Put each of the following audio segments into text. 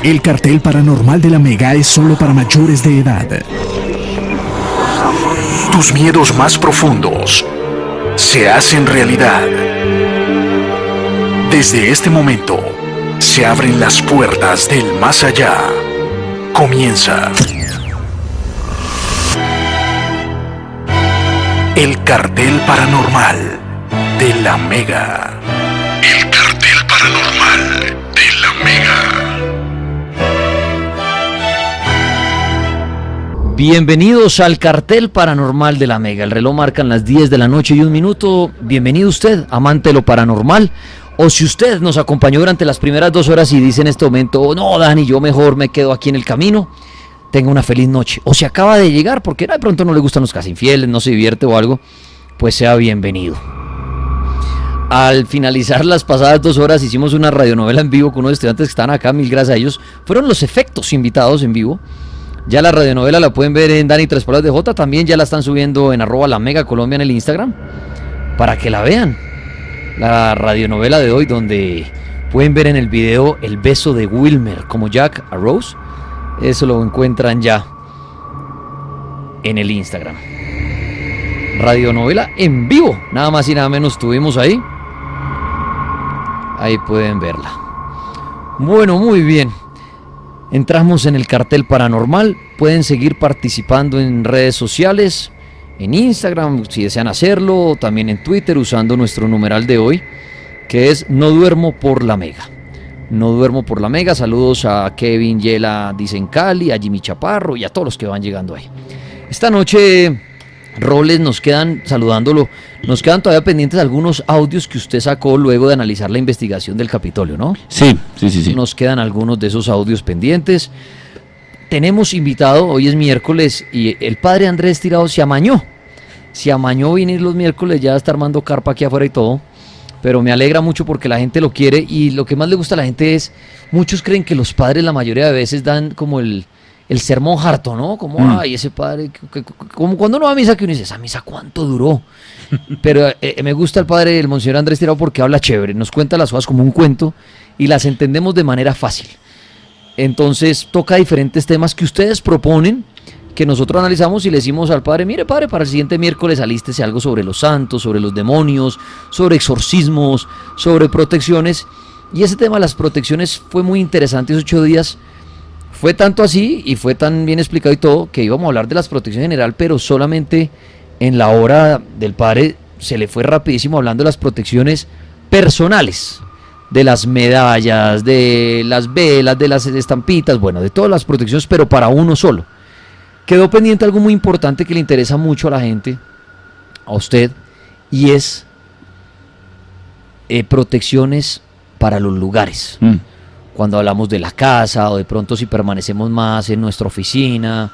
El cartel paranormal de la Mega es solo para mayores de edad. Tus miedos más profundos se hacen realidad. Desde este momento, se abren las puertas del más allá. Comienza el cartel paranormal de la Mega. El cartel paranormal de la Mega. Bienvenidos al cartel paranormal de la Mega. El reloj marca las 10 de la noche y 1 minuto. Bienvenido usted, amante de lo paranormal. O si usted nos acompañó durante las primeras 2 horas y dice en este momento, no, Dani, yo mejor me quedo aquí en el camino, tenga una feliz noche. O si acaba de llegar porque de pronto no le gustan los casi infieles, no se divierte o algo, pues sea bienvenido. Al finalizar las pasadas 2 horas hicimos una radionovela en vivo con unos estudiantes que estaban acá, mil gracias a ellos. Fueron los efectos invitados en vivo. Ya la radionovela la pueden ver en Dani Tres Palos de J, también ya la están subiendo en @LaMegaColombia en el Instagram, para que la vean. La radionovela de hoy, donde pueden ver en el video el beso de Wilmer como Jack a Rose. Eso lo encuentran ya en el Instagram. Radionovela en vivo, nada más y nada menos tuvimos ahí. Ahí pueden verla. Bueno, muy bien. Entramos en el cartel paranormal. Pueden seguir participando en redes sociales, en Instagram si desean hacerlo, también en Twitter usando nuestro numeral de hoy, que es No Duermo por la Mega. No Duermo por la Mega. Saludos a Kevin Yela, dicen Cali, a Jimmy Chaparro y a todos los que van llegando ahí. Esta noche, Roles, nos quedan, saludándolo, nos quedan todavía pendientes algunos audios que usted sacó luego de analizar la investigación del Capitolio, ¿no? Sí. Nos quedan algunos de esos audios pendientes. Tenemos invitado, hoy es miércoles, y el padre Andrés Tirado se amañó venir los miércoles, ya está armando carpa aquí afuera y todo, pero me alegra mucho porque la gente lo quiere, y lo que más le gusta a la gente es, muchos creen que los padres la mayoría de veces dan como el sermón harto, ¿no? Como, ay, ese padre, como cuando uno va a misa que uno dice, ¿esa misa cuánto duró? Pero me gusta el padre, el monseñor Andrés Tirado, porque habla chévere, nos cuenta las cosas como un cuento y las entendemos de manera fácil. Entonces toca diferentes temas que ustedes proponen, que nosotros analizamos y le decimos al padre, mire padre, para el siguiente miércoles alístese algo sobre los santos, sobre los demonios, sobre exorcismos, sobre protecciones. Y ese tema de las protecciones fue muy interesante esos 8 días. Fue tanto así y fue tan bien explicado y todo, que íbamos a hablar de las protecciones en general, pero solamente en la hora del padre se le fue rapidísimo hablando de las protecciones personales, de las medallas, de las velas, de las estampitas, bueno, de todas las protecciones, pero para uno solo. Quedó pendiente algo muy importante que le interesa mucho a la gente, a usted, y es protecciones para los lugares. Cuando hablamos de la casa o de pronto si permanecemos más en nuestra oficina,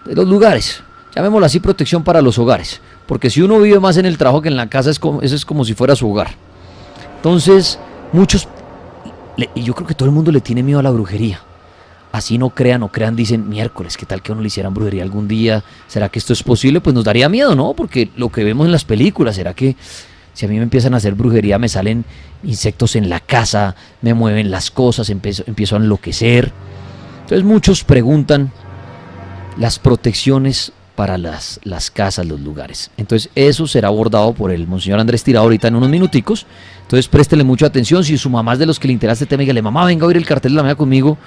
de los lugares, llamémoslo así, protección para los hogares, porque si uno vive más en el trabajo que en la casa, eso es como si fuera su hogar. Entonces, muchos, y yo creo que todo el mundo le tiene miedo a la brujería. Así no crean, dicen, miércoles, ¿qué tal que a uno le hicieran brujería algún día? ¿Será que esto es posible? Pues nos daría miedo, ¿no? Porque lo que vemos en las películas, ¿será que si a mí me empiezan a hacer brujería, me salen insectos en la casa, me mueven las cosas, empiezo a enloquecer? Entonces muchos preguntan las protecciones para las casas, los lugares. Entonces eso será abordado por el monseñor Andrés Tirado ahorita en unos minuticos. Entonces préstele mucha atención. Si su mamá es de los que le interesa este tema, dígale, mamá, venga a oír el cartel de la Mega conmigo,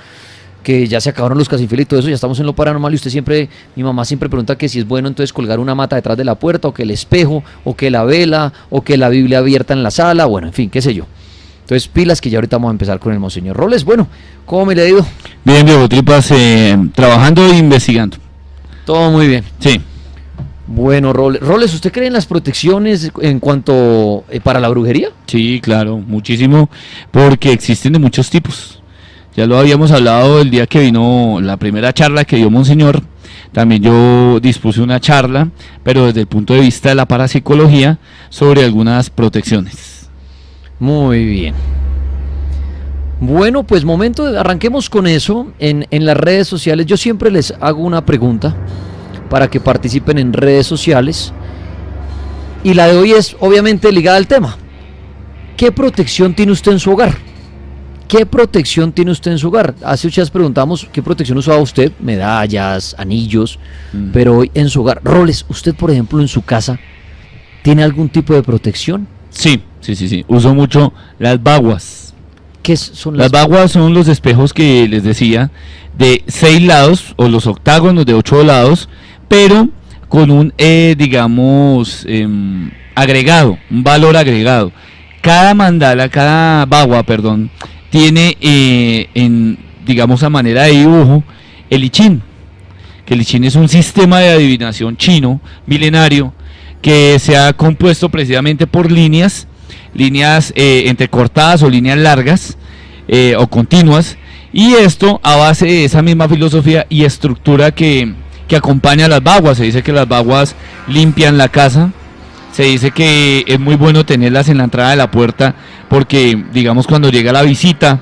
que ya se acabaron los casinfieles y todo eso, ya estamos en lo paranormal. Y mi mamá siempre pregunta que si es bueno entonces colgar una mata detrás de la puerta, o que el espejo, o que la vela, o que la Biblia abierta en la sala, bueno, en fin, qué sé yo. Entonces pilas, que ya ahorita vamos a empezar con el monseñor Roles. Bueno, ¿cómo me le ha ido? Bien, Diego Tripas, trabajando e investigando. Todo muy bien. Sí. Bueno, Roles, ¿usted cree en las protecciones en cuanto para la brujería? Sí, claro, muchísimo, porque existen de muchos tipos. Ya lo habíamos hablado el día que vino la primera charla que dio Monseñor. También yo dispuse una charla, pero desde el punto de vista de la parapsicología, sobre algunas protecciones. Muy bien. Bueno, pues arranquemos con eso en las redes sociales. Yo siempre les hago una pregunta para que participen en redes sociales, y la de hoy es obviamente ligada al tema. ¿Qué protección tiene usted en su hogar? ¿Qué protección tiene usted en su hogar? Hace 8 días preguntamos qué protección usaba usted, medallas, anillos, pero hoy en su hogar, roles, usted por ejemplo en su casa, ¿tiene algún tipo de protección? Sí. Uso mucho las baguas. ¿Qué son Las baguas son los espejos que les decía, de 6 lados, o los octágonos de 8 lados, pero con un, agregado, un valor agregado. Cada mandala, cada bagua, perdón, tiene digamos a manera de dibujo, el I Ching, que el I Ching es un sistema de adivinación chino, milenario, que se ha compuesto precisamente por líneas entrecortadas o líneas largas o continuas, y esto a base de esa misma filosofía y estructura que acompaña a las baguas. Se dice que las baguas limpian la casa. Se dice que es muy bueno tenerlas en la entrada de la puerta porque, digamos, cuando llega la visita,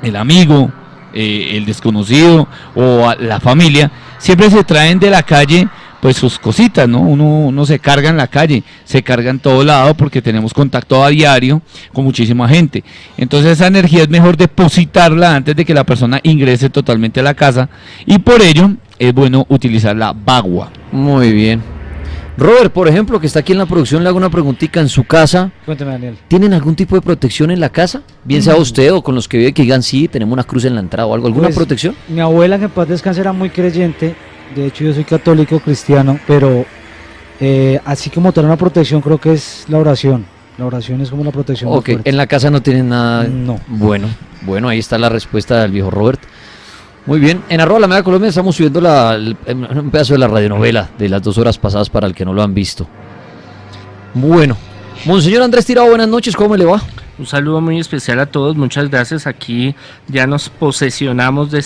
el amigo, el desconocido o la familia, siempre se traen de la calle pues sus cositas, ¿no? Uno se carga en la calle, se carga en todo lado porque tenemos contacto a diario con muchísima gente. Entonces esa energía es mejor depositarla antes de que la persona ingrese totalmente a la casa, y por ello es bueno utilizar la bagua. Muy bien. Robert, por ejemplo, que está aquí en la producción, le hago una preguntita. En su casa, Cuénteme, Daniel. ¿tienen algún tipo de protección en la casa? Bien sea usted o con los que vive, que digan, sí, tenemos una cruz en la entrada o algo, ¿alguna Pues, protección? Mi abuela, que en paz descanse, era muy creyente. De hecho, yo soy católico cristiano, pero así como tener una protección, creo que es la oración. La oración es como la protección más Ok, fuerte. en la casa no tienen nada. No. Bueno, ahí está la respuesta del viejo Robert. Muy bien, en @LaMegaColombia estamos subiendo un pedazo de la radionovela de las 2 horas pasadas para el que no lo han visto. Bueno, Monseñor Andrés Tirado, buenas noches, ¿cómo le va? Un saludo muy especial a todos, muchas gracias. Aquí ya nos posesionamos de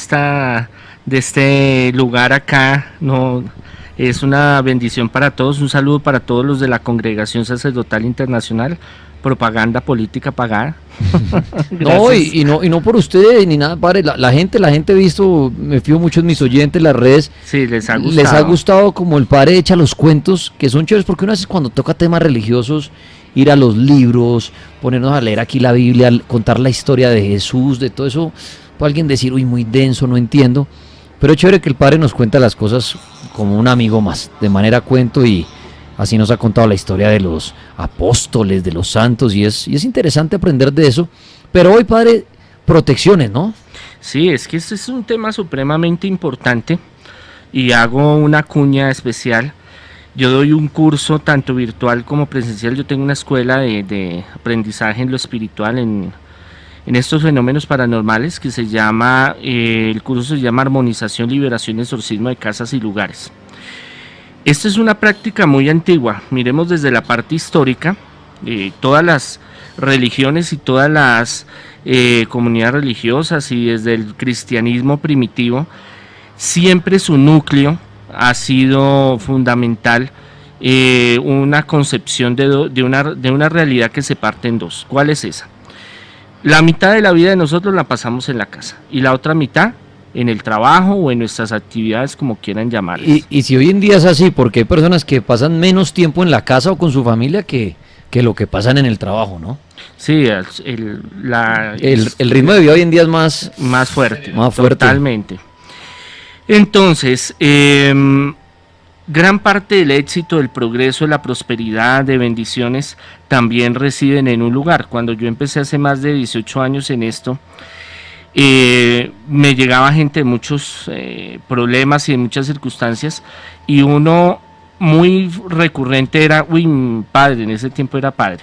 este lugar acá. No, es una bendición para todos. Un saludo para todos los de la Congregación Sacerdotal Internacional. Propaganda política pagada. No, y no por usted ni nada, padre. La gente ha visto, me fío mucho en mis oyentes, las redes. Sí, les ha gustado. Les ha gustado como el padre echa los cuentos, que son chéveres, porque una vez cuando toca temas religiosos, ir a los libros, ponernos a leer aquí la Biblia, contar la historia de Jesús, de todo eso, puede alguien decir, uy, muy denso, no entiendo. Pero es chévere que el padre nos cuenta las cosas como un amigo más, de manera cuento, y así nos ha contado la historia de los apóstoles, de los santos, y es interesante aprender de eso. Pero hoy, padre, protecciones, ¿no? Sí, es que este es un tema supremamente importante y hago una cuña especial. Yo doy un curso tanto virtual como presencial. Yo tengo una escuela de aprendizaje en lo espiritual, en estos fenómenos paranormales, que se llama, el curso se llama Armonización, Liberación y Exorcismo de Casas y Lugares. Esta es una práctica muy antigua. Miremos desde la parte histórica, todas las religiones y todas las comunidades religiosas, y desde el cristianismo primitivo, siempre su núcleo ha sido fundamental, una concepción de una realidad que se parte en dos. ¿Cuál es esa? La mitad de la vida de nosotros la pasamos en la casa y la otra mitad en el trabajo o en nuestras actividades, como quieran llamarlas. Y si hoy en día es así, porque hay personas que pasan menos tiempo en la casa o con su familia que lo que pasan en el trabajo, ¿no? Sí, El ritmo de vida hoy en día es más fuerte. Más fuerte. Totalmente. Entonces, gran parte del éxito, del progreso, de la prosperidad, de bendiciones, también residen en un lugar. Cuando yo empecé hace más de 18 años en esto, me llegaba gente de muchos problemas y de muchas circunstancias, y uno muy recurrente era, padre, en ese tiempo era padre.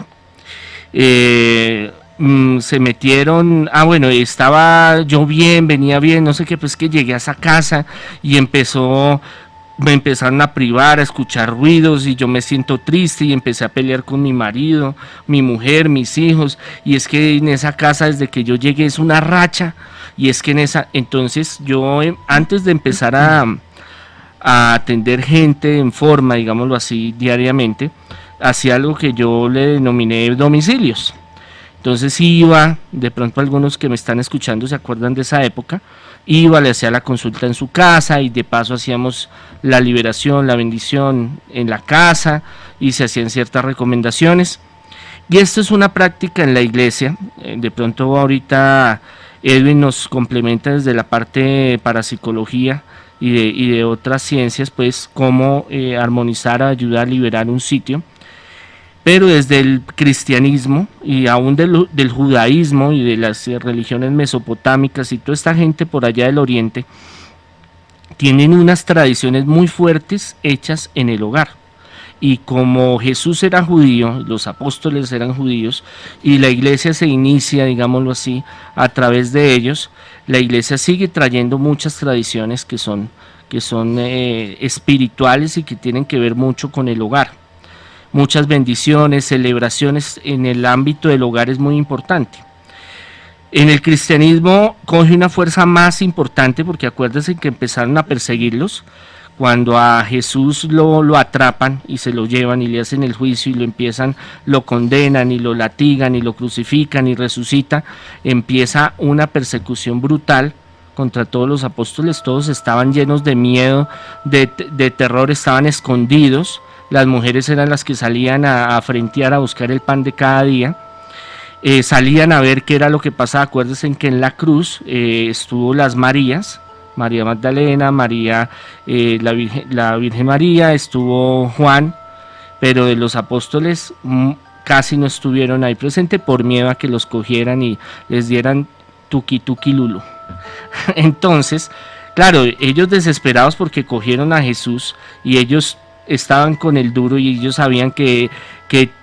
Se metieron, estaba yo bien, venía bien, no sé qué, pues que llegué a esa casa y me empezaron a privar, a escuchar ruidos, y yo me siento triste y empecé a pelear con mi marido, mi mujer, mis hijos, y es que en esa casa desde que yo llegué es una racha, y es que entonces yo antes de empezar a atender gente en forma, digámoslo así, diariamente, hacía algo que yo le denominé domicilios. Entonces iba, de pronto algunos que me están escuchando se acuerdan de esa época, iba, le hacía la consulta en su casa y de paso hacíamos la liberación, la bendición en la casa, y se hacían ciertas recomendaciones. Y esto es una práctica en la iglesia. De pronto ahorita Edwin nos complementa desde la parte de parapsicología y de otras ciencias, pues cómo armonizar, ayudar a liberar un sitio. Pero desde el cristianismo y aún del judaísmo y de las religiones mesopotámicas y toda esta gente por allá del oriente, tienen unas tradiciones muy fuertes hechas en el hogar. Y como Jesús era judío, los apóstoles eran judíos, y la iglesia se inicia, digámoslo así, a través de ellos, la iglesia sigue trayendo muchas tradiciones que son espirituales y que tienen que ver mucho con el hogar. Muchas bendiciones, celebraciones en el ámbito del hogar es muy importante. En el cristianismo coge una fuerza más importante porque acuérdense que empezaron a perseguirlos. Cuando a Jesús lo atrapan y se lo llevan y le hacen el juicio y lo condenan y lo latigan y lo crucifican y resucita, empieza una persecución brutal contra todos los apóstoles. Todos estaban llenos de miedo, de terror, estaban escondidos. Las mujeres eran las que salían a frentear, a buscar el pan de cada día. Salían a ver qué era lo que pasaba. Acuérdense que en la cruz estuvo las Marías, María Magdalena, María, la Virgen María, estuvo Juan, pero de los apóstoles casi no estuvieron ahí presentes por miedo a que los cogieran y les dieran tuki lulu. Entonces, claro, ellos desesperados porque cogieron a Jesús y ellos estaban con el duro y ellos sabían que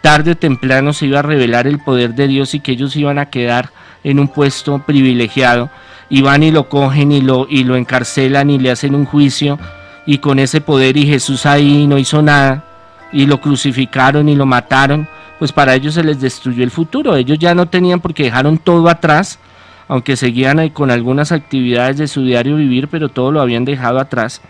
tarde o temprano se iba a revelar el poder de Dios y que ellos iban a quedar en un puesto privilegiado, y van y lo cogen y lo encarcelan y le hacen un juicio, y con ese poder, y Jesús ahí no hizo nada, y lo crucificaron y lo mataron, pues para ellos se les destruyó el futuro. Ellos ya no tenían, porque dejaron todo atrás, aunque seguían ahí con algunas actividades de su diario vivir, pero todo lo habían dejado atrás.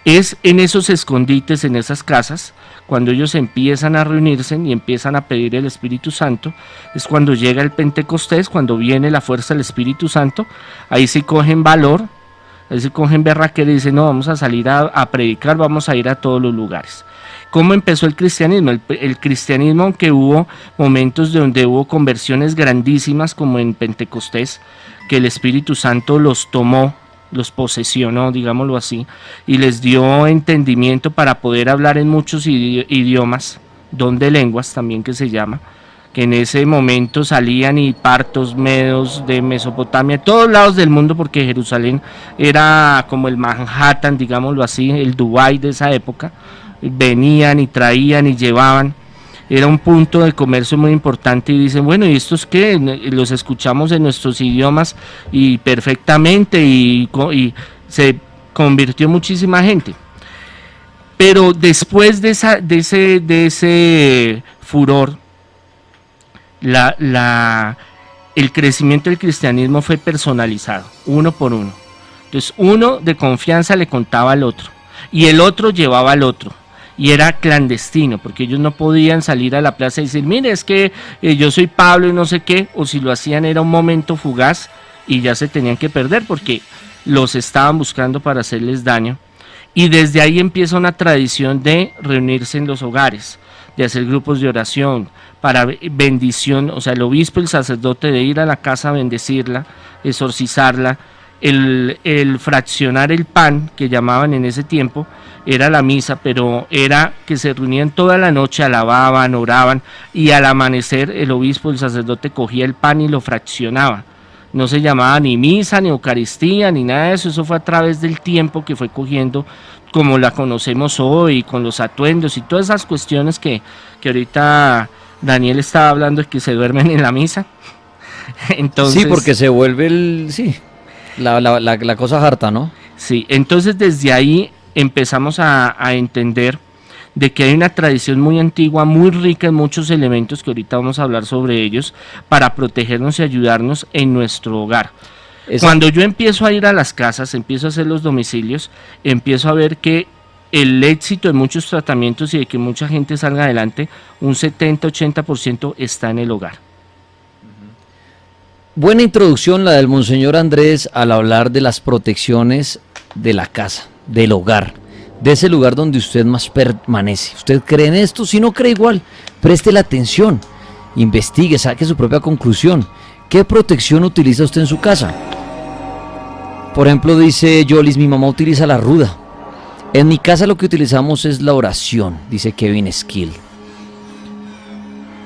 Es en esos escondites, en esas casas, cuando ellos empiezan a reunirse y empiezan a pedir el Espíritu Santo, es cuando llega el Pentecostés, cuando viene la fuerza del Espíritu Santo. Ahí sí cogen valor, ahí sí cogen berraquera y dicen, no, vamos a salir a predicar, vamos a ir a todos los lugares. ¿Cómo empezó el cristianismo? El cristianismo, aunque hubo momentos donde hubo conversiones grandísimas, como en Pentecostés, que el Espíritu Santo los tomó, los posesionó, digámoslo así, y les dio entendimiento para poder hablar en muchos idiomas, don de lenguas también que se llama, que en ese momento salían y partos, medos de Mesopotamia, todos lados del mundo, porque Jerusalén era como el Manhattan, digámoslo así, el Dubái de esa época. Venían y traían y llevaban. Era un punto de comercio muy importante, y dicen, bueno, ¿y estos qué? Los escuchamos en nuestros idiomas y perfectamente, y se convirtió muchísima gente. Pero después de ese furor, el crecimiento del cristianismo fue personalizado, uno por uno. Entonces, uno de confianza le contaba al otro, y el otro llevaba al otro. Y era clandestino, porque ellos no podían salir a la plaza y decir, mire, es que yo soy Pablo y no sé qué, o si lo hacían era un momento fugaz y ya se tenían que perder porque los estaban buscando para hacerles daño. Y desde ahí empieza una tradición de reunirse en los hogares, de hacer grupos de oración, para bendición, o sea, el obispo, el sacerdote, de ir a la casa a bendecirla, exorcizarla, el fraccionar el pan, que llamaban en ese tiempo, era la misa, pero era que se reunían toda la noche, alababan, oraban, y al amanecer el obispo, el sacerdote, cogía el pan y lo fraccionaba. No se llamaba ni misa, ni Eucaristía, ni nada de eso. Eso fue a través del tiempo que fue cogiendo, como la conocemos hoy, con los atuendos y todas esas cuestiones que ahorita Daniel estaba hablando, de que se duermen en la misa. Entonces, sí, porque se vuelve la cosa harta, ¿no? Sí, entonces desde ahí empezamos a entender de que hay una tradición muy antigua, muy rica en muchos elementos que ahorita vamos a hablar sobre ellos, para protegernos y ayudarnos en nuestro hogar. Cuando yo empiezo a ir a las casas, empiezo a hacer los domicilios, empiezo a ver que el éxito de muchos tratamientos y de que mucha gente salga adelante, un 70-80% está en el hogar. Buena introducción la del Monseñor Andrés al hablar de las protecciones de la casa, del hogar, de ese lugar donde usted más permanece. ¿Usted cree en esto? Si no cree, igual, preste la atención, investigue, saque su propia conclusión. ¿Qué protección utiliza usted en su casa? Por ejemplo, dice Yolis, mi mamá utiliza la ruda. En mi casa lo que utilizamos es la oración, dice Kevin Skill.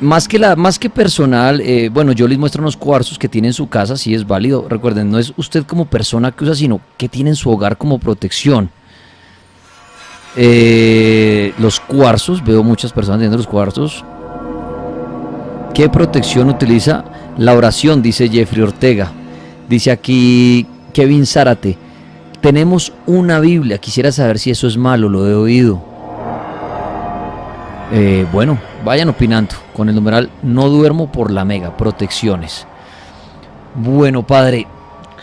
Más que personal, bueno, Yolis muestra unos cuarzos que tiene en su casa, sí es válido. Recuerden, no es usted como persona que usa, sino que tiene en su hogar como protección. Los cuarzos, veo muchas personas teniendo los cuarzos. ¿Qué protección utiliza? La oración, dice Jeffrey Ortega. Dice aquí Kevin Zárate, tenemos una Biblia, quisiera saber si eso es malo, lo he oído. Bueno, vayan opinando con el numeral no duermo por la mega, protecciones. Bueno, padre,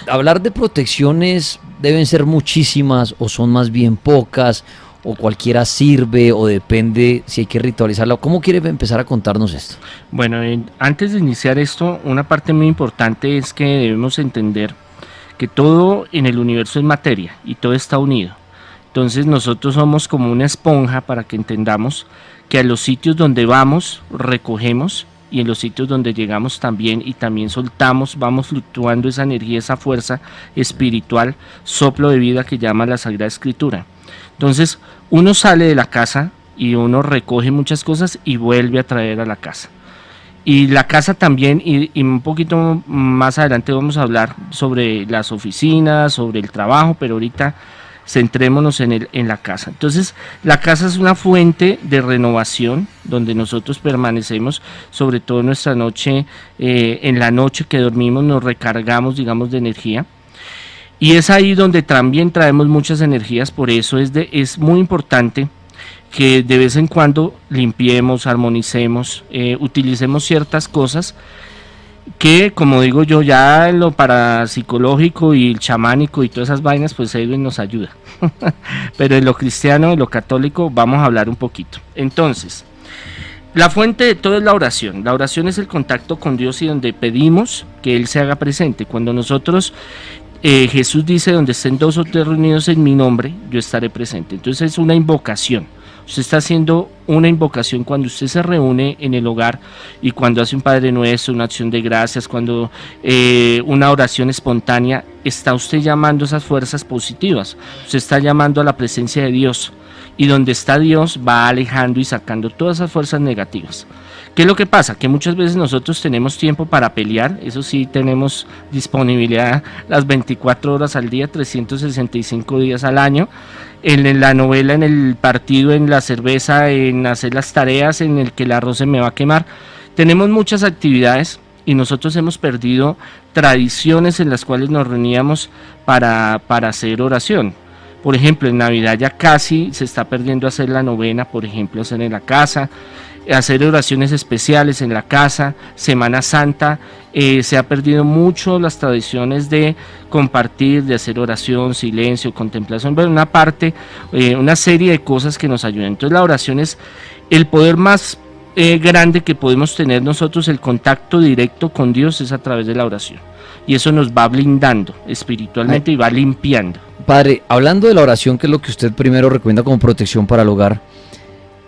hablar de protecciones deben ser muchísimas o son más bien pocas, o cualquiera sirve, o depende si hay que ritualizarla. ¿Cómo quiere empezar a contarnos esto? Bueno, antes de iniciar esto, una parte muy importante es que debemos entender que todo en el universo es materia y todo está unido. Entonces nosotros somos como una esponja, para que entendamos que a los sitios donde vamos recogemos, y en los sitios donde llegamos también, y también soltamos, vamos fluctuando esa energía, esa fuerza espiritual, soplo de vida que llama la Sagrada Escritura. Entonces uno sale de la casa y uno recoge muchas cosas y vuelve a traer a la casa. Y la casa también, y un poquito más adelante vamos a hablar sobre las oficinas, sobre el trabajo, pero ahorita centrémonos en la casa. Entonces la casa es una fuente de renovación donde nosotros permanecemos, sobre todo en nuestra noche, en la noche que dormimos nos recargamos, digamos, de energía. Y es ahí donde también traemos muchas energías, por eso es muy importante que de vez en cuando limpiemos, armonicemos, utilicemos ciertas cosas que, como digo yo, ya en lo parapsicológico y el chamánico y todas esas vainas, pues Edwin nos ayuda. Pero en lo cristiano, en lo católico, vamos a hablar un poquito. Entonces, la fuente de todo es la oración. La oración es el contacto con Dios y donde pedimos que Él se haga presente. Cuando nosotros... Jesús dice, donde estén 2 o 3 reunidos en mi nombre, yo estaré presente. Entonces es una invocación. Usted está haciendo una invocación cuando usted se reúne en el hogar y cuando hace un Padre Nuestro, una acción de gracias, cuando una oración espontánea, está usted llamando esas fuerzas positivas. Usted está llamando a la presencia de Dios. Y donde está Dios va alejando y sacando todas esas fuerzas negativas. ¿Qué es lo que pasa? Que muchas veces nosotros tenemos tiempo para pelear, eso sí, tenemos disponibilidad las 24 horas al día, 365 días al año, en la novela, en el partido, en la cerveza, en hacer las tareas, en el que el arroz se me va a quemar. Tenemos muchas actividades y nosotros hemos perdido tradiciones en las cuales nos reuníamos para hacer oración. Por ejemplo, en Navidad ya casi se está perdiendo hacer la novena, por ejemplo, hacer en la casa, hacer oraciones especiales en la casa. Semana Santa, se ha perdido mucho las tradiciones de compartir, de hacer oración, silencio, contemplación, bueno, una parte, una serie de cosas que nos ayudan. Entonces la oración es el poder más grande que podemos tener nosotros, el contacto directo con Dios es a través de la oración. Y eso nos va blindando espiritualmente y va limpiando. Padre, hablando de la oración, que es lo que usted primero recomienda como protección para el hogar,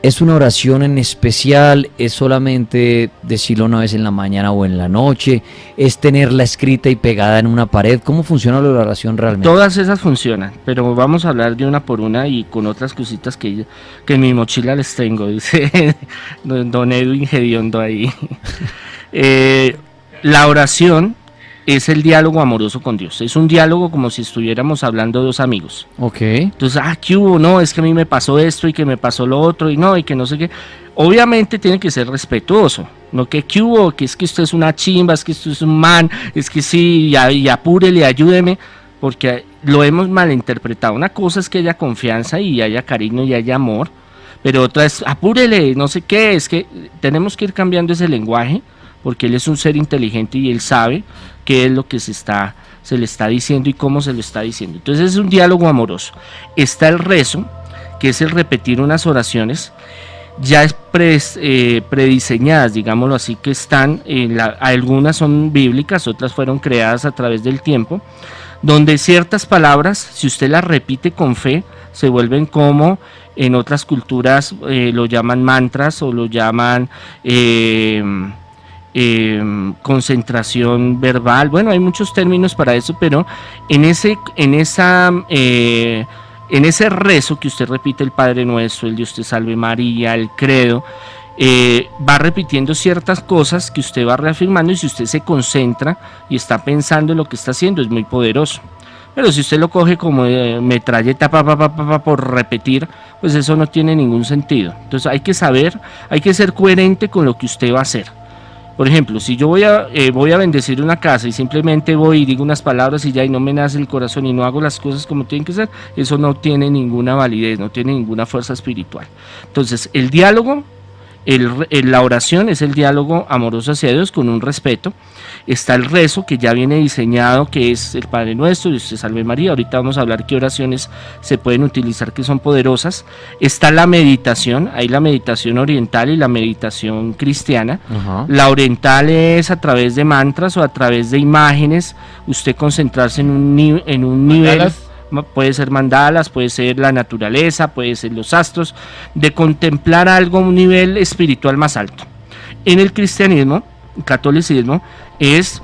¿es una oración en especial? ¿Es solamente decirlo una vez en la mañana o en la noche? ¿Es tenerla escrita y pegada en una pared? ¿Cómo funciona la oración realmente? Todas esas funcionan, pero vamos a hablar de una por una y con otras cositas que en mi mochila les tengo, dice don Edwin Gediondo ahí. La oración es el diálogo amoroso con Dios. Es un diálogo como si estuviéramos hablando de 2 amigos. Ok. Entonces, ¿qué hubo? No, es que a mí me pasó esto y que me pasó lo otro y no, y que no sé qué. Obviamente tiene que ser respetuoso. No que ¿qué hubo? Que es que usted es una chimba, es que usted es un man, es que sí, y apúrele, ayúdeme, porque lo hemos malinterpretado. Una cosa es que haya confianza y haya cariño y haya amor, pero otra es apúrele, no sé qué. Es que tenemos que ir cambiando ese lenguaje, porque él es un ser inteligente y él sabe qué es lo que se le está diciendo y cómo se lo está diciendo. Entonces es un diálogo amoroso. Está el rezo, que es el repetir unas oraciones ya prediseñadas, digámoslo así, que están, algunas son bíblicas, otras fueron creadas a través del tiempo, donde ciertas palabras, si usted las repite con fe, se vuelven como en otras culturas lo llaman mantras o lo llaman concentración verbal. Bueno, hay muchos términos para eso, pero en ese rezo que usted repite, el Padre Nuestro, el Dios te salve María, el credo, va repitiendo ciertas cosas que usted va reafirmando, y si usted se concentra y está pensando en lo que está haciendo, es muy poderoso. Pero si usted lo coge como metralleta por repetir, pues eso no tiene ningún sentido. Entonces hay que saber, hay que ser coherente con lo que usted va a hacer. Por ejemplo, si yo voy a bendecir una casa y simplemente voy y digo unas palabras y ya, y no me nace el corazón y no hago las cosas como tienen que ser, eso no tiene ninguna validez, no tiene ninguna fuerza espiritual. Entonces el diálogo, la oración es el diálogo amoroso hacia Dios con un respeto. Está el rezo, que ya viene diseñado, que es el Padre Nuestro, Dios te salve María. Ahorita vamos a hablar qué oraciones se pueden utilizar que son poderosas. Está la meditación, hay la meditación oriental y la meditación cristiana. Ajá. La oriental es a través de mantras o a través de imágenes, usted concentrarse en un nivel. ¿Mandalas? Puede ser mandalas, puede ser la naturaleza, puede ser los astros, de contemplar algo a un nivel espiritual más alto. En el cristianismo, catolicismo, es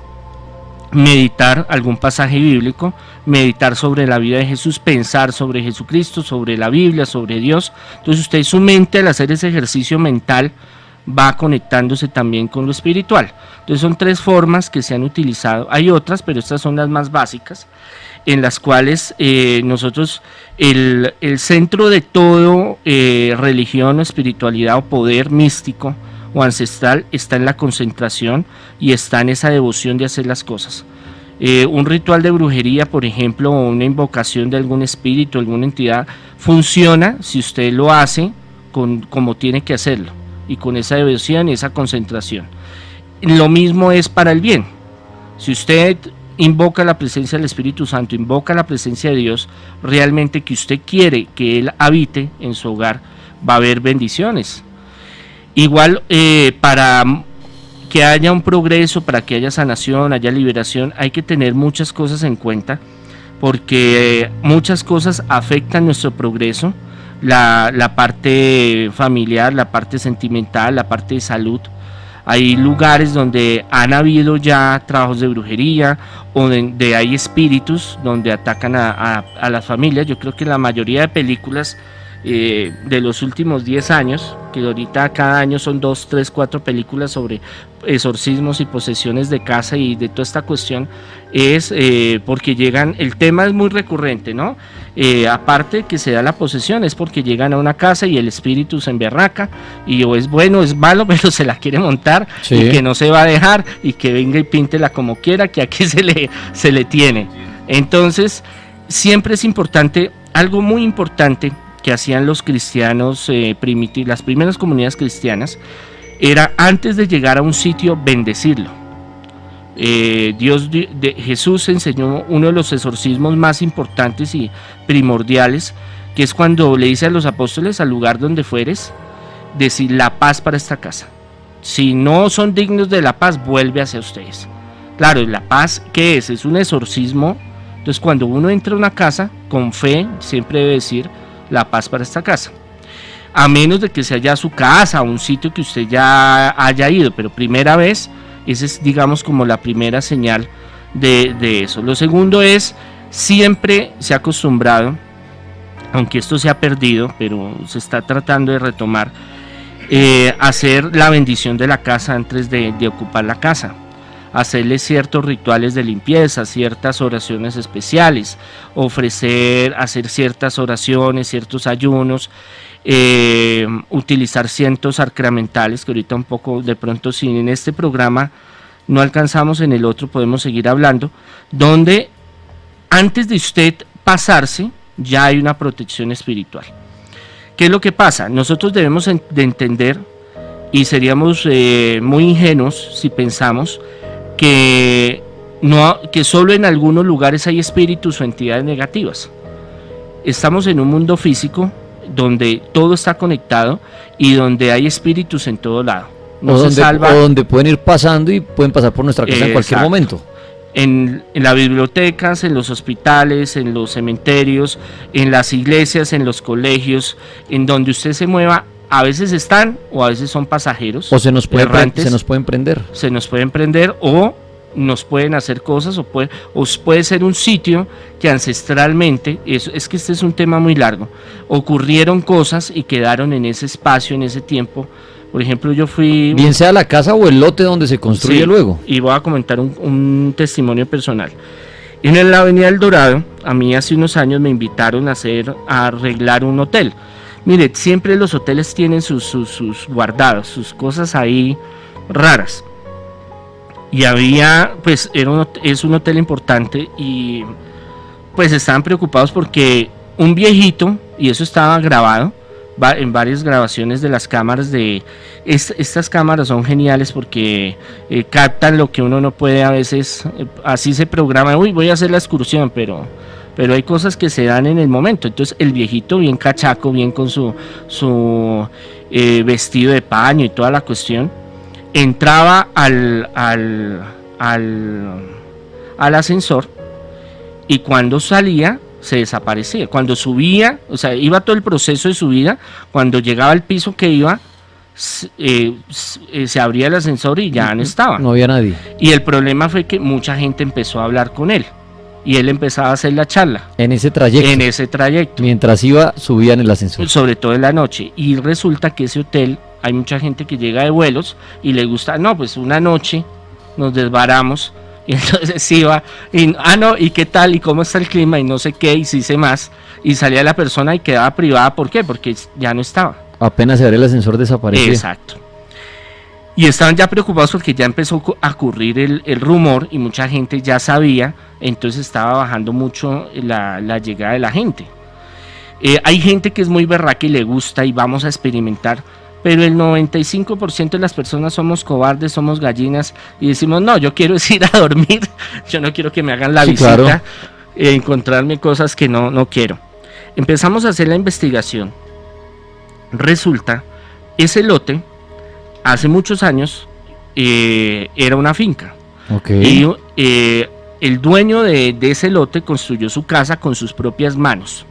meditar algún pasaje bíblico, meditar sobre la vida de Jesús, pensar sobre Jesucristo, sobre la Biblia, sobre Dios. Entonces usted, su mente, al hacer ese ejercicio mental, va conectándose también con lo espiritual. Entonces son 3 formas que se han utilizado. Hay otras, pero estas son las más básicas, en las cuales nosotros, el centro de todo religión o espiritualidad o poder místico o ancestral está en la concentración y está en esa devoción de hacer las cosas. Un ritual de brujería, por ejemplo, o una invocación de algún espíritu, alguna entidad, funciona si usted lo hace como tiene que hacerlo, y con esa devoción y esa concentración. Lo mismo es para el bien. Si usted invoca la presencia del Espíritu Santo, invoca la presencia de Dios, realmente que usted quiere que Él habite en su hogar, va a haber bendiciones. Igual, para que haya un progreso, para que haya sanación, haya liberación, hay que tener muchas cosas en cuenta, porque muchas cosas afectan nuestro progreso, la parte familiar, la parte sentimental, la parte de salud. Hay lugares donde han habido ya trabajos de brujería, o donde hay espíritus donde atacan a las familias. Yo creo que la mayoría de películas de los últimos 10 años, que ahorita cada año son 2, 3, 4 películas sobre exorcismos y posesiones de casa y de toda esta cuestión, es porque llegan, el tema es muy recurrente, ¿no? Aparte que se da la posesión, es porque llegan a una casa y el espíritu se emberraca, y o es bueno o es malo, pero se la quiere montar, Sí. y que no se va a dejar, y que venga y píntela como quiera, que aquí se le tiene. Entonces, siempre es importante, algo muy importante que hacían los cristianos primitivos, las primeras comunidades cristianas, era antes de llegar a un sitio bendecirlo. Jesús enseñó uno de los exorcismos más importantes y primordiales, que es cuando le dice a los apóstoles: al lugar donde fueres, decir la paz para esta casa. Si no son dignos de la paz, vuelve hacia ustedes. Claro, la paz, ¿qué es? Es un exorcismo. Entonces, cuando uno entra a una casa, con fe, siempre debe decir la paz para esta casa, a menos de que sea ya su casa, un sitio que usted ya haya ido, pero primera vez, esa es, digamos, como la primera señal de eso. Lo segundo es, siempre se ha acostumbrado, aunque esto se ha perdido, pero se está tratando de retomar, hacer la bendición de la casa antes de ocupar la casa, hacerle ciertos rituales de limpieza, ciertas oraciones especiales, hacer ciertas oraciones, ciertos ayunos, utilizar cientos sacramentales, que ahorita un poco, de pronto, si en este programa no alcanzamos, en el otro podemos seguir hablando, donde antes de usted pasarse ya hay una protección espiritual. ¿Qué es lo que pasa? Nosotros debemos de entender, y seríamos muy ingenuos si pensamos que solo en algunos lugares hay espíritus o entidades negativas. Estamos en un mundo físico donde todo está conectado y donde hay espíritus en todo lado. No se salva, o donde pueden ir pasando y pueden pasar por nuestra casa en cualquier exacto. momento. En las bibliotecas, en los hospitales, en los cementerios, en las iglesias, en los colegios, en donde usted se mueva, a veces están o a veces son pasajeros. O se nos pueden errantes, prender. se nos pueden prender o nos pueden hacer cosas o puede ser un sitio que ancestralmente, es que este es un tema muy largo, ocurrieron cosas y quedaron en ese espacio, en ese tiempo. Por ejemplo, yo fui... Bien sea la casa o el lote donde se construye Sí, luego. y voy a comentar un testimonio personal. En la Avenida El Dorado, a mí hace unos años me invitaron a arreglar un hotel. Mire, siempre los hoteles tienen sus guardados, sus cosas ahí raras. Y había, pues, es un hotel importante y pues estaban preocupados porque un viejito, y eso estaba grabado en varias grabaciones de las cámaras estas cámaras son geniales porque captan lo que uno no puede a veces, así se programa, uy, voy a hacer la excursión, pero hay cosas que se dan en el momento. Entonces el viejito bien cachaco, bien con su vestido de paño y toda la cuestión, entraba al ascensor y cuando salía se desaparecía. Cuando subía, o sea, iba todo el proceso de subida, cuando llegaba al piso que iba, se abría el ascensor y ya no estaba. No había nadie. Y el problema fue que mucha gente empezó a hablar con él y él empezaba a hacer la charla. En ese trayecto. Mientras iba, subía en el ascensor. Sobre todo en la noche. Y resulta que ese hotel, hay mucha gente que llega de vuelos y le gusta, no, pues una noche nos desbaramos. Y entonces iba, no, ¿y qué tal? ¿Y cómo está el clima? Y no sé qué, y sí sé más. Y salía la persona y quedaba privada. ¿Por qué? Porque ya no estaba. Apenas se abre el ascensor, desaparecía. Exacto. Y estaban ya preocupados porque ya empezó a ocurrir el rumor y mucha gente ya sabía. Entonces estaba bajando mucho la llegada de la gente. Hay gente que es muy berraca y le gusta y vamos a experimentar. Pero el 95% de las personas somos cobardes, somos gallinas y decimos, no, yo quiero ir a dormir, yo no quiero que me hagan la visita, claro. Encontrarme cosas que no quiero. Empezamos a hacer la investigación. Resulta, ese lote, hace muchos años, era una finca. Okay. Y el dueño de ese lote construyó su casa con sus propias manos.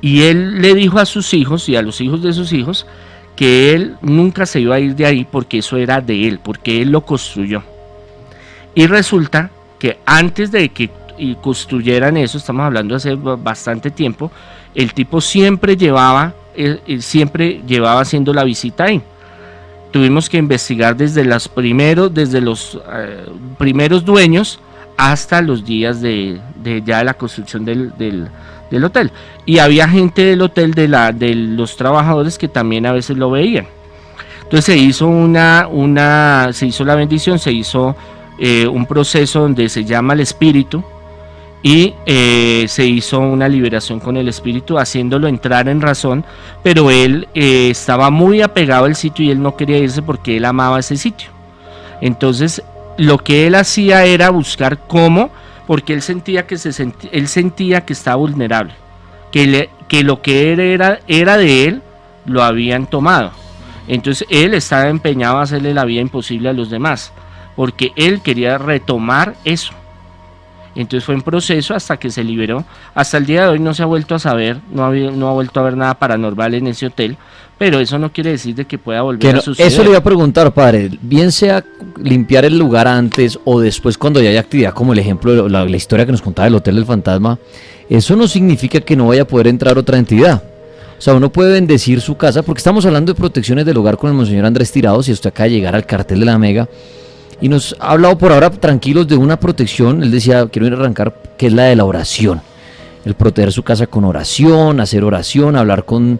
Y él le dijo a sus hijos y a los hijos de sus hijos que él nunca se iba a ir de ahí porque eso era de él, porque él lo construyó. Y resulta que antes de que construyeran eso, estamos hablando de hace bastante tiempo, el tipo siempre llevaba haciendo la visita ahí. Tuvimos que investigar desde los primeros dueños hasta los días de la construcción del hotel, y había gente del hotel de los trabajadores que también a veces lo veían. Entonces se hizo se hizo la bendición, se hizo un proceso donde se llama el espíritu y se hizo una liberación con el espíritu, haciéndolo entrar en razón, pero él estaba muy apegado al sitio y él no quería irse porque él amaba ese sitio. Entonces lo que él hacía era buscar cómo, porque él sentía que estaba vulnerable, que lo que era de él lo habían tomado. Entonces él estaba empeñado a hacerle la vida imposible a los demás, porque él quería retomar eso. Entonces fue un proceso hasta que se liberó. Hasta el día de hoy no se ha vuelto a saber, no ha vuelto a ver nada paranormal en ese hotel, pero eso no quiere decir de que pueda volver a suceder. Eso le iba a preguntar, padre, bien sea limpiar el lugar antes o después cuando ya hay actividad, como el ejemplo, la historia que nos contaba del Hotel del Fantasma, eso no significa que no vaya a poder entrar otra entidad. O sea, uno puede bendecir su casa, porque estamos hablando de protecciones del hogar con el Monseñor Andrés Tirados, y usted acaba de llegar al cartel de la Mega, y nos ha hablado por ahora tranquilos de una protección. Él decía, quiero ir a arrancar, que es la de la oración. El proteger su casa con oración, hacer oración, hablar con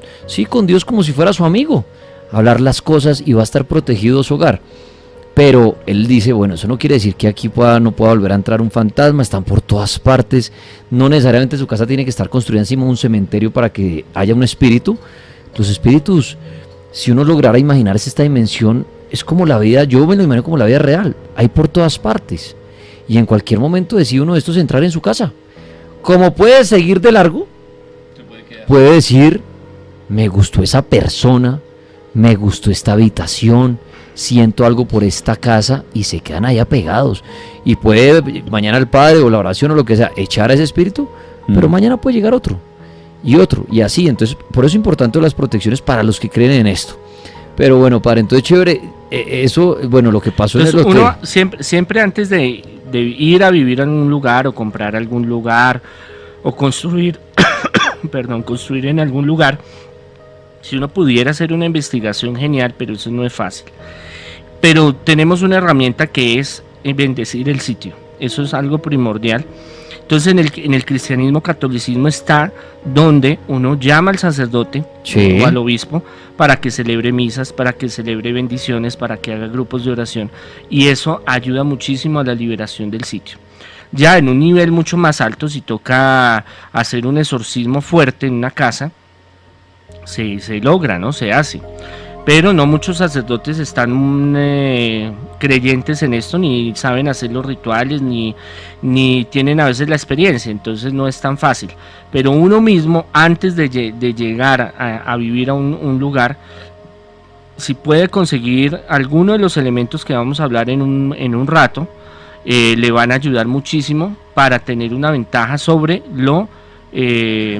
Dios como si fuera su amigo. Hablar las cosas y va a estar protegido su hogar. Pero él dice, bueno, eso no quiere decir que aquí no pueda volver a entrar un fantasma, están por todas partes. No necesariamente su casa tiene que estar construida encima de un cementerio para que haya un espíritu. Los espíritus, si uno lograra imaginarse esta dimensión, es como la vida, yo me lo imagino como la vida real, hay por todas partes, y en cualquier momento decide uno de estos entrar en su casa. Como puede seguir de largo, puede decir, me gustó esa persona, me gustó esta habitación, siento algo por esta casa, y se quedan ahí apegados, y puede mañana el padre o la oración o lo que sea, echar a ese espíritu, pero mañana puede llegar otro, y otro, y así. Entonces, por eso es importante las protecciones para los que creen en esto. Pero bueno, padre, entonces chévere, eso, bueno, lo que pasó Entonces, en el hotel. uno siempre antes de ir a vivir en un lugar o comprar algún lugar o construir, perdón, construir en algún lugar, si uno pudiera hacer una investigación genial, pero eso no es fácil. Pero tenemos una herramienta que es bendecir el sitio. Eso es algo primordial. Entonces en el cristianismo, catolicismo está donde uno llama al sacerdote Sí. o al obispo para que celebre misas, para que celebre bendiciones, para que haga grupos de oración. Y eso ayuda muchísimo a la liberación del sitio. Ya en un nivel mucho más alto, si toca hacer un exorcismo fuerte en una casa, se logra, ¿no? Se hace. Pero no muchos sacerdotes están creyentes en esto, ni saben hacer los rituales, ni tienen a veces la experiencia, entonces no es tan fácil. Pero uno mismo, antes de llegar a vivir a un lugar, si puede conseguir alguno de los elementos que vamos a hablar en un rato, le van a ayudar muchísimo para tener una ventaja sobre lo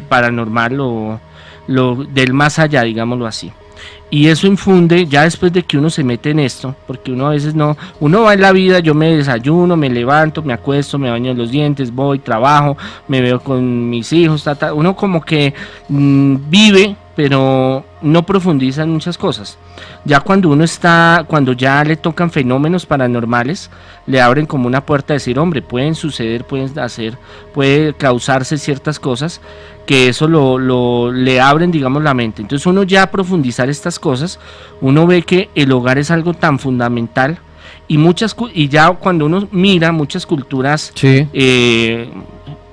paranormal, lo del más allá, digámoslo así. Y eso infunde, ya después de que uno se mete en esto, porque uno a veces no, uno va en la vida, yo me desayuno, me levanto, me acuesto, me baño los dientes, voy, trabajo, me veo con mis hijos, uno como que vive, pero no profundiza en muchas cosas. Ya cuando cuando ya le tocan fenómenos paranormales, le abren como una puerta a decir, hombre, pueden suceder, puede causarse ciertas cosas, que eso le abren, digamos, la mente. Entonces uno ya a profundizar estas cosas, uno ve que el hogar es algo tan fundamental, y ya cuando uno mira muchas culturas Sí.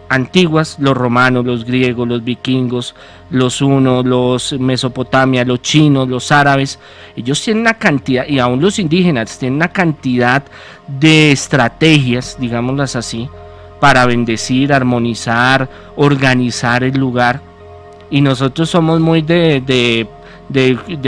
Antiguas, los romanos, los griegos, los vikingos, los hunos, los Mesopotamia, los chinos, los árabes, ellos tienen una cantidad, y aún los indígenas tienen una cantidad de estrategias, digámoslas así, para bendecir, armonizar, organizar el lugar. Y nosotros somos muy de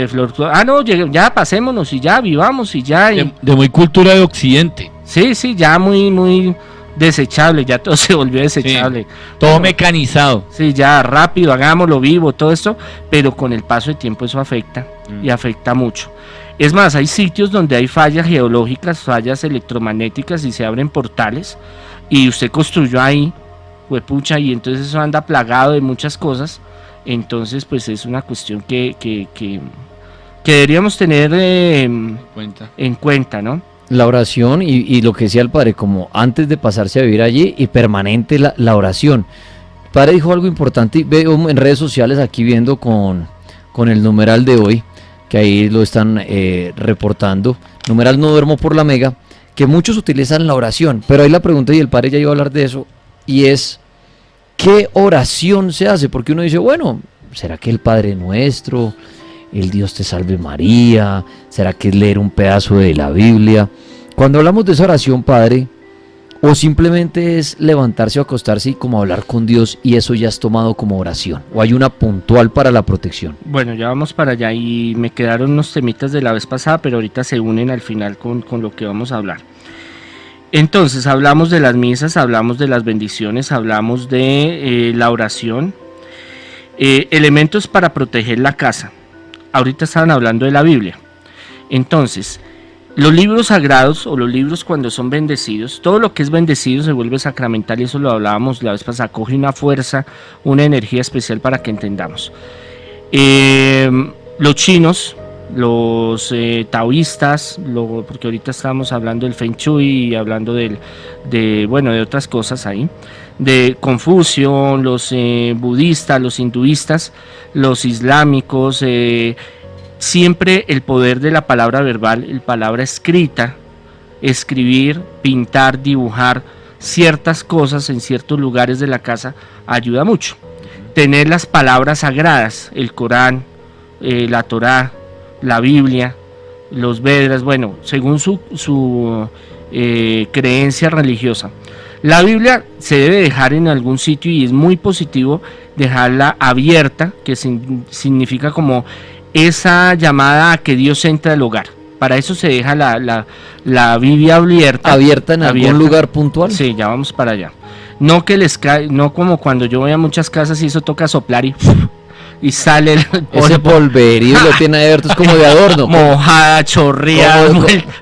flor, no, ya pasémonos y ya vivamos y ya. De muy cultura de occidente. Sí, ya muy desechable, ya todo se volvió desechable. Sí, todo mecanizado. Sí, ya rápido, hagámoslo vivo, todo esto, pero con el paso del tiempo eso afecta y afecta mucho. Es más, hay sitios donde hay fallas geológicas, fallas electromagnéticas y se abren portales y usted construyó ahí, huepucha, y entonces eso anda plagado de muchas cosas. Entonces, pues es una cuestión que deberíamos tener en cuenta, ¿no? La oración y lo que decía el padre, como antes de pasarse a vivir allí y permanente la oración. El padre dijo algo importante y veo en redes sociales aquí viendo con el numeral de hoy, que ahí lo están reportando, numeral no duermo por la mega, que muchos utilizan la oración, pero ahí la pregunta, y el padre ya iba a hablar de eso, y es, ¿qué oración se hace? Porque uno dice, bueno, ¿será que el Padre Nuestro, el Dios te salve María? ¿Será que es leer un pedazo de la Biblia? Cuando hablamos de esa oración, padre, o simplemente es levantarse o acostarse y como hablar con Dios y eso ya es tomado como oración, o hay una puntual para la protección. Bueno, ya vamos para allá y me quedaron unos temitas de la vez pasada, pero ahorita se unen al final con lo que vamos a hablar. Entonces, hablamos de las misas, hablamos de las bendiciones, hablamos de la oración, elementos para proteger la casa. Ahorita estaban hablando de la Biblia. Entonces, los libros sagrados o los libros cuando son bendecidos, todo lo que es bendecido se vuelve sacramental y eso lo hablábamos la vez pasada, coge una fuerza, una energía especial para que entendamos. Los chinos, los taoístas, porque ahorita estamos hablando del Feng Shui y hablando de otras cosas ahí, de Confucio, los budistas, los hinduistas, los islámicos, siempre el poder de la palabra verbal, la palabra escrita, escribir, pintar, dibujar ciertas cosas en ciertos lugares de la casa ayuda mucho. Tener las palabras sagradas, el Corán, la Torá, la Biblia, los Vedas, bueno, según su creencia religiosa. La Biblia se debe dejar en algún sitio y es muy positivo dejarla abierta, que significa como esa llamada a que Dios entre al hogar. Para eso se deja la Biblia abierta. ¿Abierta en algún lugar puntual? Sí, ya vamos para allá. No que les cae, no como cuando yo voy a muchas casas y eso toca soplar y sale el Ese polverío lo tiene abierto, es como de adorno. mojada, chorreada,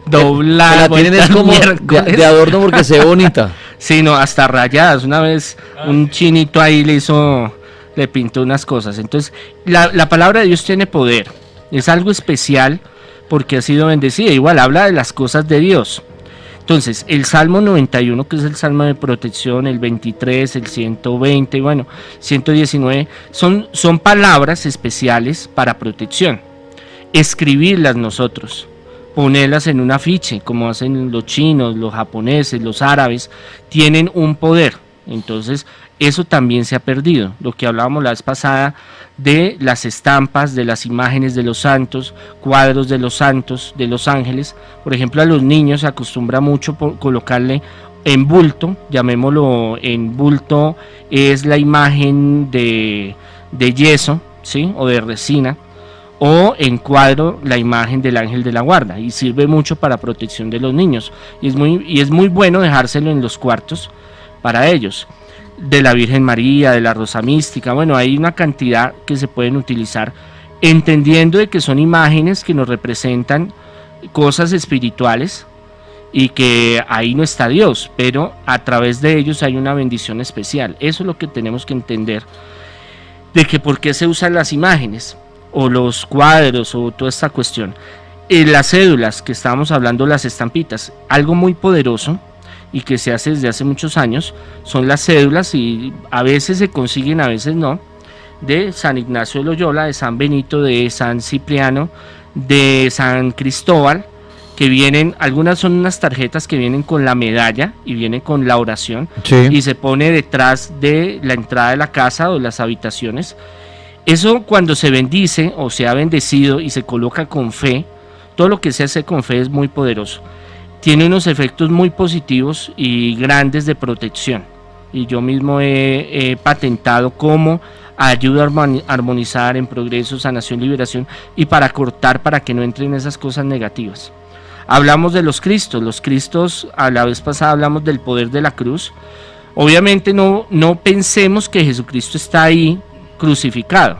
doblada. La tienen es como de adorno porque se ve bonita. Sí, no, hasta rayadas. Una vez un chinito ahí le pintó unas cosas. Entonces, la palabra de Dios tiene poder. Es algo especial porque ha sido bendecida. Igual habla de las cosas de Dios. Entonces, el Salmo 91, que es el Salmo de protección, el 23, el 120, bueno, 119, son palabras especiales para protección. Escribirlas nosotros, ponerlas en un afiche, como hacen los chinos, los japoneses, los árabes, tienen un poder. Entonces, eso también se ha perdido. Lo que hablábamos la vez pasada de las estampas, de las imágenes de los santos, cuadros de los santos, de los ángeles. Por ejemplo, a los niños se acostumbra mucho colocarle en bulto, llamémoslo en bulto, es la imagen de yeso, ¿sí? O de resina, o en cuadro la imagen del ángel de la guarda, y sirve mucho para protección de los niños. Y es muy bueno dejárselo en los cuartos para ellos. De la Virgen María, de la Rosa Mística, bueno, hay una cantidad que se pueden utilizar, entendiendo de que son imágenes que nos representan cosas espirituales y que ahí no está Dios, pero a través de ellos hay una bendición especial. Eso es lo que tenemos que entender, de que por qué se usan las imágenes o los cuadros o toda esta cuestión. Las cédulas que estábamos hablando, las estampitas, algo muy poderoso y que se hace desde hace muchos años, son las cédulas, y a veces se consiguen, a veces no, de San Ignacio de Loyola, de San Benito, de San Cipriano, de San Cristóbal, que vienen, algunas son unas tarjetas que vienen con la medalla y vienen con la oración, Sí. y se pone detrás de la entrada de la casa o de las habitaciones. Eso, cuando se bendice o se ha bendecido y se coloca con fe, todo lo que se hace con fe es muy poderoso. Tiene unos efectos muy positivos y grandes de protección, y yo mismo he patentado cómo ayuda a armonizar en progreso, sanación, liberación, y para cortar, para que no entren esas cosas negativas. Hablamos de los Cristos, a la vez pasada hablamos del poder de la cruz. Obviamente no pensemos que Jesucristo está ahí crucificado,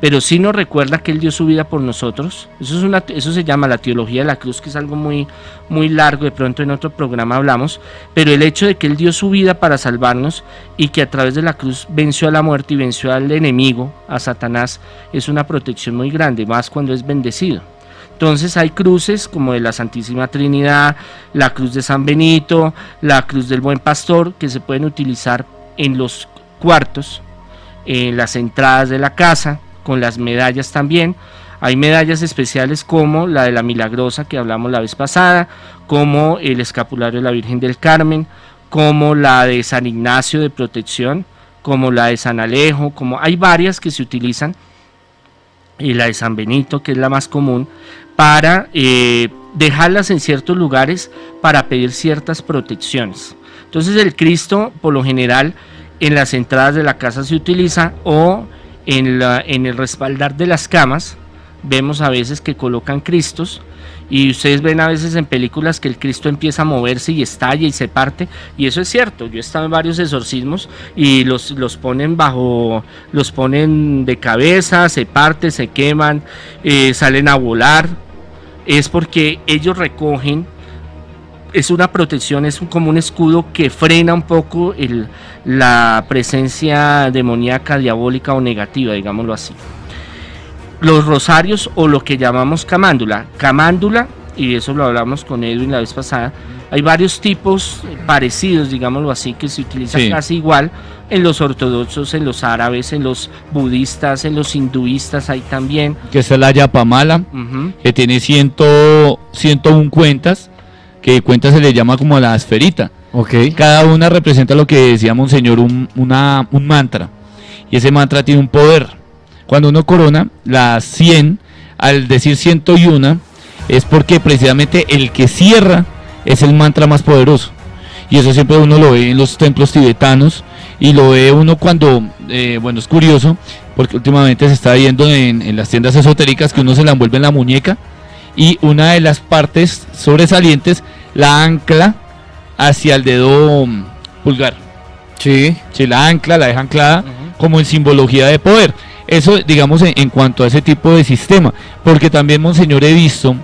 pero sí nos recuerda que Él dio su vida por nosotros. Eso se llama la teología de la cruz, que es algo muy, muy largo, de pronto en otro programa hablamos, pero el hecho de que Él dio su vida para salvarnos y que a través de la cruz venció a la muerte y venció al enemigo, a Satanás, es una protección muy grande, más cuando es bendecido. Entonces hay cruces como de la Santísima Trinidad, la cruz de San Benito, la cruz del Buen Pastor, que se pueden utilizar en los cuartos, en las entradas de la casa, con las medallas también. Hay medallas especiales como la de la Milagrosa, que hablamos la vez pasada, como el escapulario de la Virgen del Carmen, como la de San Ignacio de protección, como la de San Alejo, como hay varias que se utilizan, y la de San Benito, que es la más común, para dejarlas en ciertos lugares para pedir ciertas protecciones. Entonces el Cristo, por lo general, en las entradas de la casa se utiliza, o en el respaldar de las camas vemos a veces que colocan Cristos, y ustedes ven a veces en películas que el Cristo empieza a moverse y estalla y se parte, y eso es cierto. Yo he estado en varios exorcismos y los ponen los ponen de cabeza, se parte, se queman, salen a volar. Es porque ellos recogen, es una protección, como un escudo que frena un poco la presencia demoníaca, diabólica o negativa, digámoslo así. Los rosarios, o lo que llamamos camándula, y eso lo hablamos con Edwin la vez pasada, hay varios tipos parecidos, digámoslo así, que se utilizan casi igual en los ortodoxos, en los árabes, en los budistas, en los hinduistas, hay también. Que es la yapamala, que tiene 101 cuentas, que cuenta se le llama como la esferita. Okay. Cada una representa lo que decía Monseñor, un mantra, y ese mantra tiene un poder. Cuando uno corona las 100, al decir 101, es porque precisamente el que cierra es el mantra más poderoso, y eso siempre uno lo ve en los templos tibetanos, y lo ve uno cuando, es curioso, porque últimamente se está viendo en las tiendas esotéricas que uno se la envuelve en la muñeca, y una de las partes sobresalientes la ancla hacia el dedo pulgar. Sí. Se la ancla, la deja anclada como en simbología de poder. Eso, digamos, en cuanto a ese tipo de sistema. Porque también, monseñor, he visto,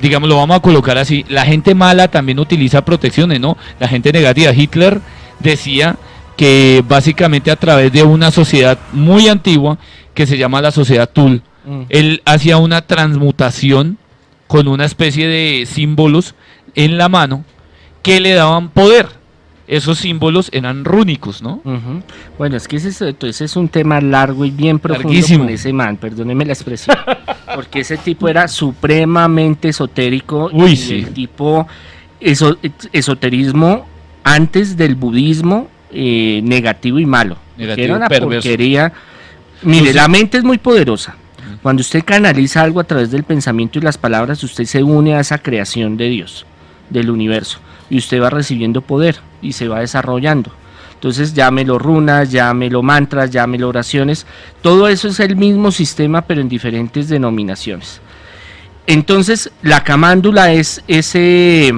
digamos, lo vamos a colocar así, la gente mala también utiliza protecciones, ¿no? La gente negativa. Hitler decía que básicamente a través de una sociedad muy antigua, que se llama la sociedad Thule, él hacía una transmutación con una especie de símbolos en la mano que le daban poder. Esos símbolos eran rúnicos, ¿no? Bueno, es que ese es un tema largo y bien profundo. Larguísimo. Con ese man, perdóneme la expresión, porque ese tipo era supremamente esotérico. Uy, y sí. el tipo esoterismo antes del budismo negativo y malo. Negativo, Que era una perverso. porquería. Mire, Entonces, la mente es muy poderosa. Cuando usted canaliza algo a través del pensamiento y las palabras, usted se une a esa creación de Dios, del universo, y usted va recibiendo poder y se va desarrollando. Entonces, llámelo runas, llámelo mantras, llámelo oraciones, todo eso es el mismo sistema, pero en diferentes denominaciones. Entonces, la camándula es ese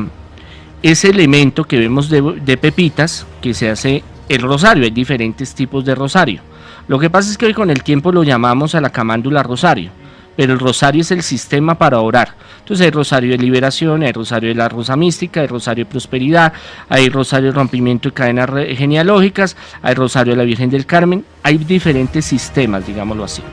elemento que vemos de pepitas que se hace el rosario. Hay diferentes tipos de rosario. Lo que pasa es que hoy con el tiempo lo llamamos a la camándula rosario, pero el rosario es el sistema para orar. Entonces hay rosario de liberación, hay rosario de la rosa mística, hay rosario de prosperidad, hay rosario de rompimiento de cadenas genealógicas, hay rosario de la Virgen del Carmen, hay diferentes sistemas, digámoslo así.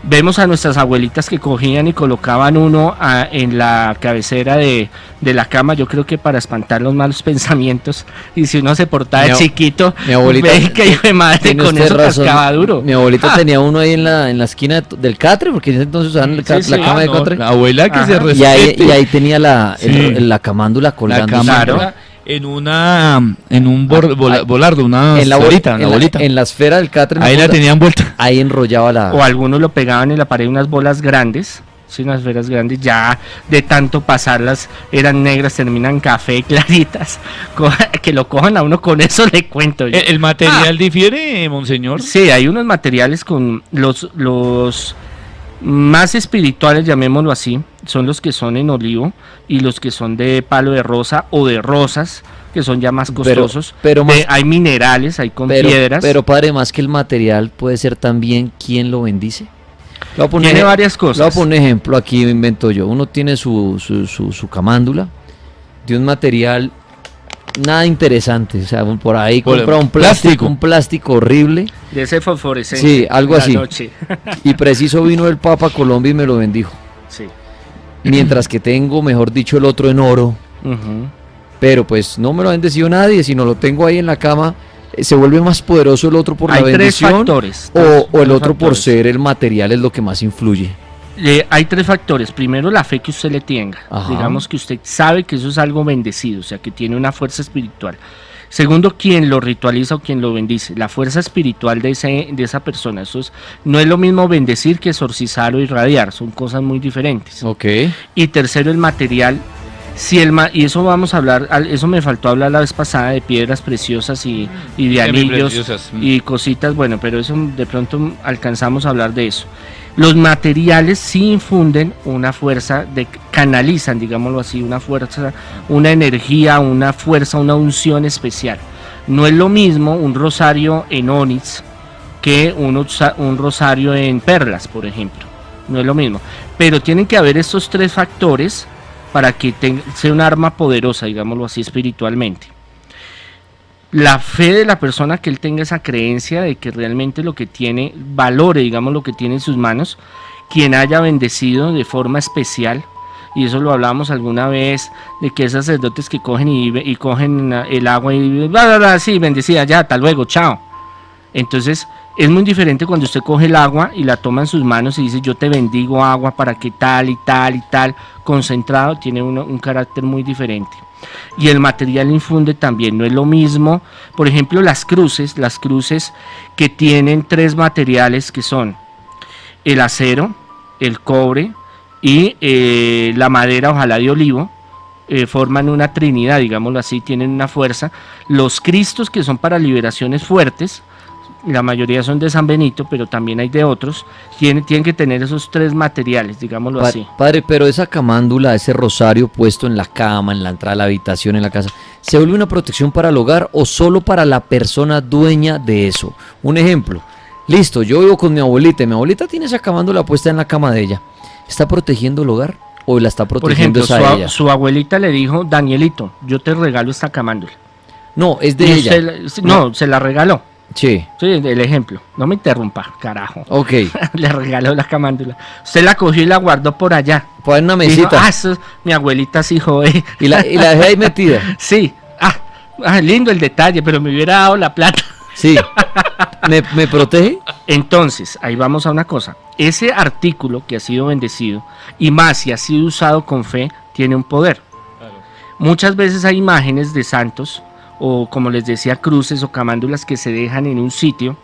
Vemos a nuestras abuelitas que cogían y colocaban uno en la cabecera de la cama, yo creo que para espantar los malos pensamientos, y si uno se portaba de chiquito, mi abuelita, ve que hijo de madre tiene con usted eso razón. cascaba duro. Mi abuelita tenía uno ahí en la esquina del catre, porque en ese entonces usaban la cama de catre. La abuela que Ajá. se Y respete. Y ahí tenía Sí. la camándula colgando. La camándula en un volardo, una en la bolita, en una la- bolita. en la esfera del catre. Ahí la tenía envuelta. Ahí enrollaba la. O algunos lo pegaban en la pared unas bolas grandes, sí, unas esferas grandes, ya de tanto pasarlas eran negras, terminan café, claritas, que lo cojan a uno con eso le cuento yo. ¿El material difiere, monseñor? Sí, hay unos materiales con los más espirituales, llamémoslo así, son los que son en olivo y los que son de palo de rosa o de rosas, que son ya más costosos. pero más- hay minerales, hay con pero, piedras. pero padre, más que el material, puede ser también quien lo bendice. Le voy a poner- Tiene varias Le voy a cosas. poner un ejemplo, aquí invento yo. Uno tiene su camándula de un material nada interesante. O sea, por ahí compra un plástico horrible. De ese fosforescente. Sí, algo en la así. noche. Y preciso vino el Papa a Colombia y me lo bendijo. Sí. Mientras que tengo, mejor dicho, el otro en oro. Ujú. Pero pues no me lo ha bendecido nadie, sino lo tengo ahí en la cama. Se vuelve más poderoso el otro por Hay la tres bendición. factores. O el tres otro por factores. ser el material es lo que más influye. Hay tres factores. Primero, la fe que usted le tenga. Ajá. Digamos que usted sabe que eso es algo bendecido, o sea, que tiene una fuerza espiritual. Segundo, quien lo ritualiza o quien lo bendice. La fuerza espiritual de esa persona. No es lo mismo bendecir que exorcizar o irradiar. Son cosas muy diferentes. Ok. Y tercero, el material. Y eso vamos a hablar, eso me faltó hablar la vez pasada de piedras preciosas y de anillos Semipreciosas. y cositas, bueno, pero eso de pronto alcanzamos a hablar de eso. Los materiales sí infunden una fuerza, canalizan, digámoslo así, una fuerza, una energía, una fuerza, una unción especial. No es lo mismo un rosario en onix que un rosario en perlas, por ejemplo. No es lo mismo. Pero tienen que haber estos tres factores para que sea un arma poderosa, digámoslo así, espiritualmente. La fe de la persona, que él tenga esa creencia de que realmente lo que tiene, valore, digamos, lo que tiene en sus manos, quien haya bendecido de forma especial, y eso lo hablamos alguna vez, de que sacerdotes que cogen y cogen el agua y sí, bendecida, ya, hasta luego, chao. Entonces, es muy diferente cuando usted coge el agua y la toma en sus manos y dice, yo te bendigo agua para que tal y tal y tal, concentrado, tiene un carácter muy diferente. Y el material infunde también, no es lo mismo. Por ejemplo, las cruces que tienen tres materiales que son el acero, el cobre y la madera, ojalá de olivo, forman una trinidad, digámoslo así, tienen una fuerza. Los cristos, que son para liberaciones fuertes, la mayoría son de San Benito, pero también hay de otros, tienen que tener esos 3 materiales, digámoslo así. Padre, pero esa camándula, ese rosario puesto en la cama, en la entrada de la habitación, en la casa, ¿se vuelve una protección para el hogar o solo para la persona dueña de eso? Un ejemplo, listo, yo vivo con mi abuelita y mi abuelita tiene esa camándula puesta en la cama de ella. ¿Está protegiendo el hogar o la está Por protegiendo ejemplo, esa ella? su abuelita le dijo, Danielito, yo te regalo esta camándula. No, es de Y ella. no, se la regaló. Sí, Sí, el ejemplo. No me interrumpa, carajo. ok. Le regaló la camándula. Usted la cogió y la guardó por allá. Pues en una Dijo, mesita. mi abuelita sí jode. Y la dejé ahí metida. Sí. Lindo el detalle, pero me hubiera dado la plata. Sí. ¿Me protege? Entonces, ahí vamos a una cosa. Ese artículo que ha sido bendecido, y más si ha sido usado con fe, tiene un poder. Muchas veces hay imágenes de santos, o como les decía, cruces o camándulas que se dejan en un sitio,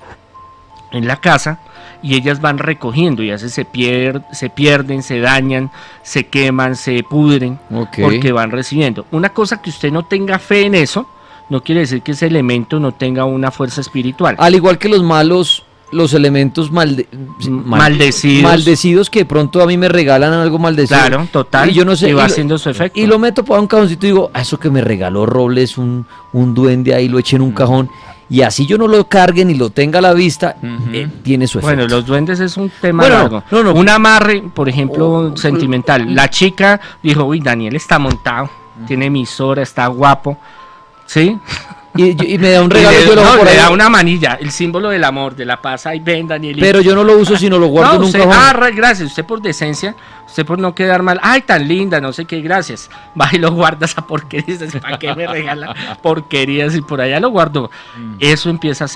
en la casa, y ellas van recogiendo, y a veces se pierden, se dañan, se queman, se pudren, Ok. porque van recibiendo. Una cosa que usted no tenga fe en eso, no quiere decir que ese elemento no tenga una fuerza espiritual. Al igual que los elementos maldecidos que de pronto a mí me regalan algo maldecido. Claro, total, Y yo no sé. y va y haciendo su efecto. Y lo meto para un cajoncito y digo, eso que me regaló Robles, un duende ahí, lo eché en un cajón. Y así yo no lo cargue ni lo tenga a la vista, tiene su efecto. Bueno, los duendes es un tema Bueno, largo. no. Un amarre, por ejemplo, sentimental. La chica dijo, uy, Daniel está montado, tiene emisora, está guapo. ¿Sí? Y me da un regalo, Y yo lo hago por le ahí. da una manilla, el símbolo del amor, de la paz. Ahí ven, Daniel. Pero yo no lo uso, sino lo guardo en un usted, cajón. gracias. Usted por decencia, usted por no quedar mal. Ay, tan linda, no sé qué, gracias. Va y lo guarda esa porquería. ¿Para qué me regala porquerías? Y por allá lo guardo. Eso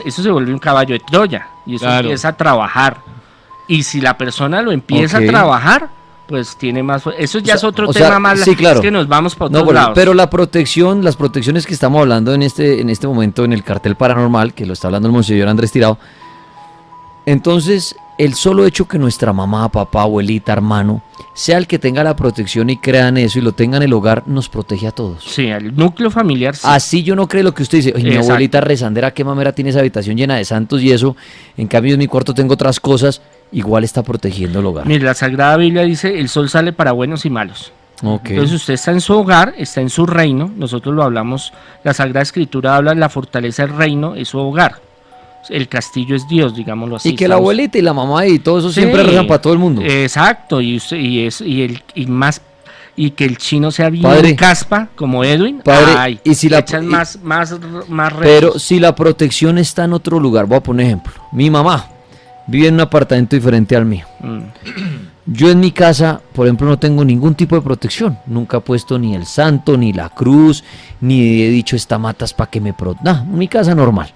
se vuelve un caballo de Troya. Y eso Claro. empieza a trabajar. Y si la persona lo empieza Ok. a trabajar, pues tiene más. Eso ya es otro o sea, tema más. sí, claro. Es que nos vamos para No, otros bueno, lados. pero la protección, las protecciones que estamos hablando en este momento en el cartel paranormal, que lo está hablando el monseñor Andrés Tirado, entonces el solo hecho que nuestra mamá, papá, abuelita, hermano, sea el que tenga la protección y crean eso y lo tenga en el hogar, nos protege a todos. Sí, el núcleo familiar. Sí. Así yo no creo lo que usted dice, "Ay, mi Exacto. abuelita rezandera, qué mamera tiene esa habitación llena de santos y eso, en cambio en mi cuarto tengo otras cosas", igual está protegiendo el hogar. Mire, la Sagrada Biblia dice, el sol sale para buenos y malos. Ok. Entonces usted está en su hogar, está en su reino, nosotros lo hablamos, la Sagrada Escritura habla de la fortaleza del reino, es su hogar. El castillo es Dios, digámoslo así. Y que la estamos- abuelita y la mamá y todo eso Sí, siempre rezan para todo el mundo. Exacto, y que el chino sea bien Padre. caspa, como Edwin, Padre, ay, y si la- echan y- más Pero retos. si la protección está en otro lugar, voy a poner ejemplo. Mi mamá vive en un apartamento diferente al mío. Mm. Yo en mi casa, por ejemplo, no tengo ningún tipo de protección. Nunca he puesto ni el santo, ni la cruz, ni he dicho esta matas para que me proteja. En mi casa normal.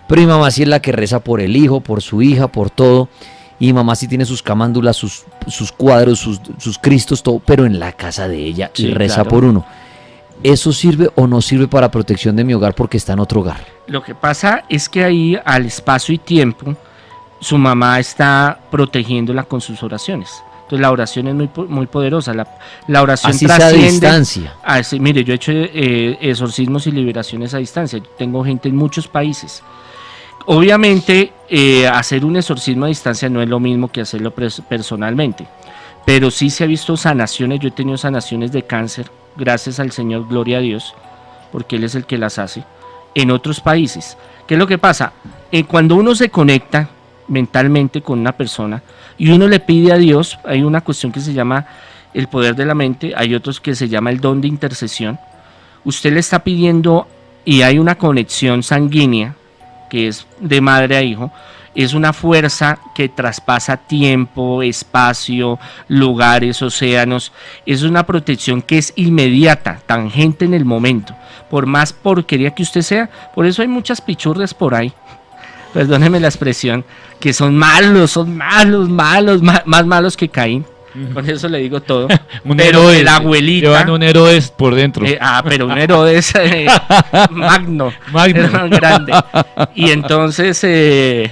Pero mi mamá sí es la que reza por el hijo, por su hija, por todo. Y mi mamá sí tiene sus camándulas, sus cuadros, sus cristos, todo, pero en la casa de ella y Sí, reza claro. por uno. ¿Eso sirve o no sirve para protección de mi hogar porque está en otro hogar? Lo que pasa es que ahí, al espacio y tiempo, su mamá está protegiéndola con sus oraciones. Entonces la oración es muy poderosa. La oración Así sea a trasciende. distancia. Mire, yo he hecho exorcismos y liberaciones a distancia. Yo tengo gente en muchos países. Obviamente, hacer un exorcismo a distancia no es lo mismo que hacerlo personalmente. Pero sí se ha visto sanaciones. Yo he tenido sanaciones de cáncer, gracias al Señor, gloria a Dios, porque Él es el que las hace, en otros países. ¿Qué es lo que pasa? Cuando uno se conecta mentalmente con una persona y uno le pide a Dios, hay una cuestión que se llama el poder de la mente, hay otros que se llama el don de intercesión. Usted le está pidiendo y hay una conexión sanguínea que es de madre a hijo, es una fuerza que traspasa tiempo, espacio, lugares, océanos, es una protección que es inmediata, tangente en el momento, por más porquería que usted sea. Por eso hay muchas pichurras por ahí, perdóneme la expresión, que son malos, más malos que Caín. Con eso le digo todo. Pero Herodes, la abuelita. llevan un Herodes por dentro. Pero un Herodes magno. Magno. Grande. Y entonces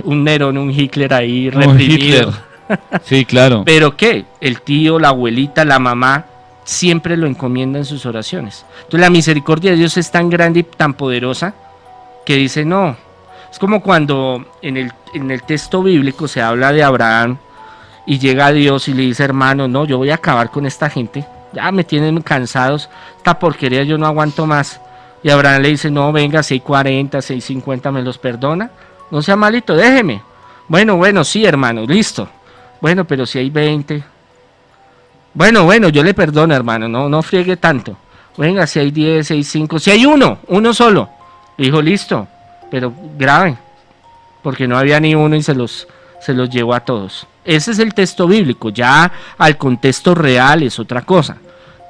un Nerón, un Hitler ahí Un reprimido. Hitler. Sí, claro. Pero ¿qué? El tío, la abuelita, la mamá, siempre lo encomienda en sus oraciones. Entonces la misericordia de Dios es tan grande y tan poderosa que dice, no. Es como cuando en el texto bíblico se habla de Abraham y llega Dios y le dice, hermano, no, yo voy a acabar con esta gente, ya me tienen cansados, esta porquería yo no aguanto más. Y Abraham le dice, no, venga, 640, 650, me los perdona, no sea malito, déjeme. Bueno, sí, hermano, listo. Bueno, pero si hay 20. Bueno, yo le perdono, hermano, no friegue tanto. Venga, si hay 10, 6, 5, si hay uno solo. Dijo, listo, pero grave, porque no había ni uno y se los llevó a todos. Ese es el texto bíblico, ya al contexto real es otra cosa.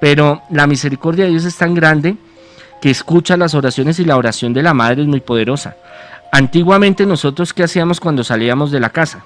Pero la misericordia de Dios es tan grande que escucha las oraciones y la oración de la madre es muy poderosa. Antiguamente nosotros, ¿qué hacíamos cuando salíamos de la casa?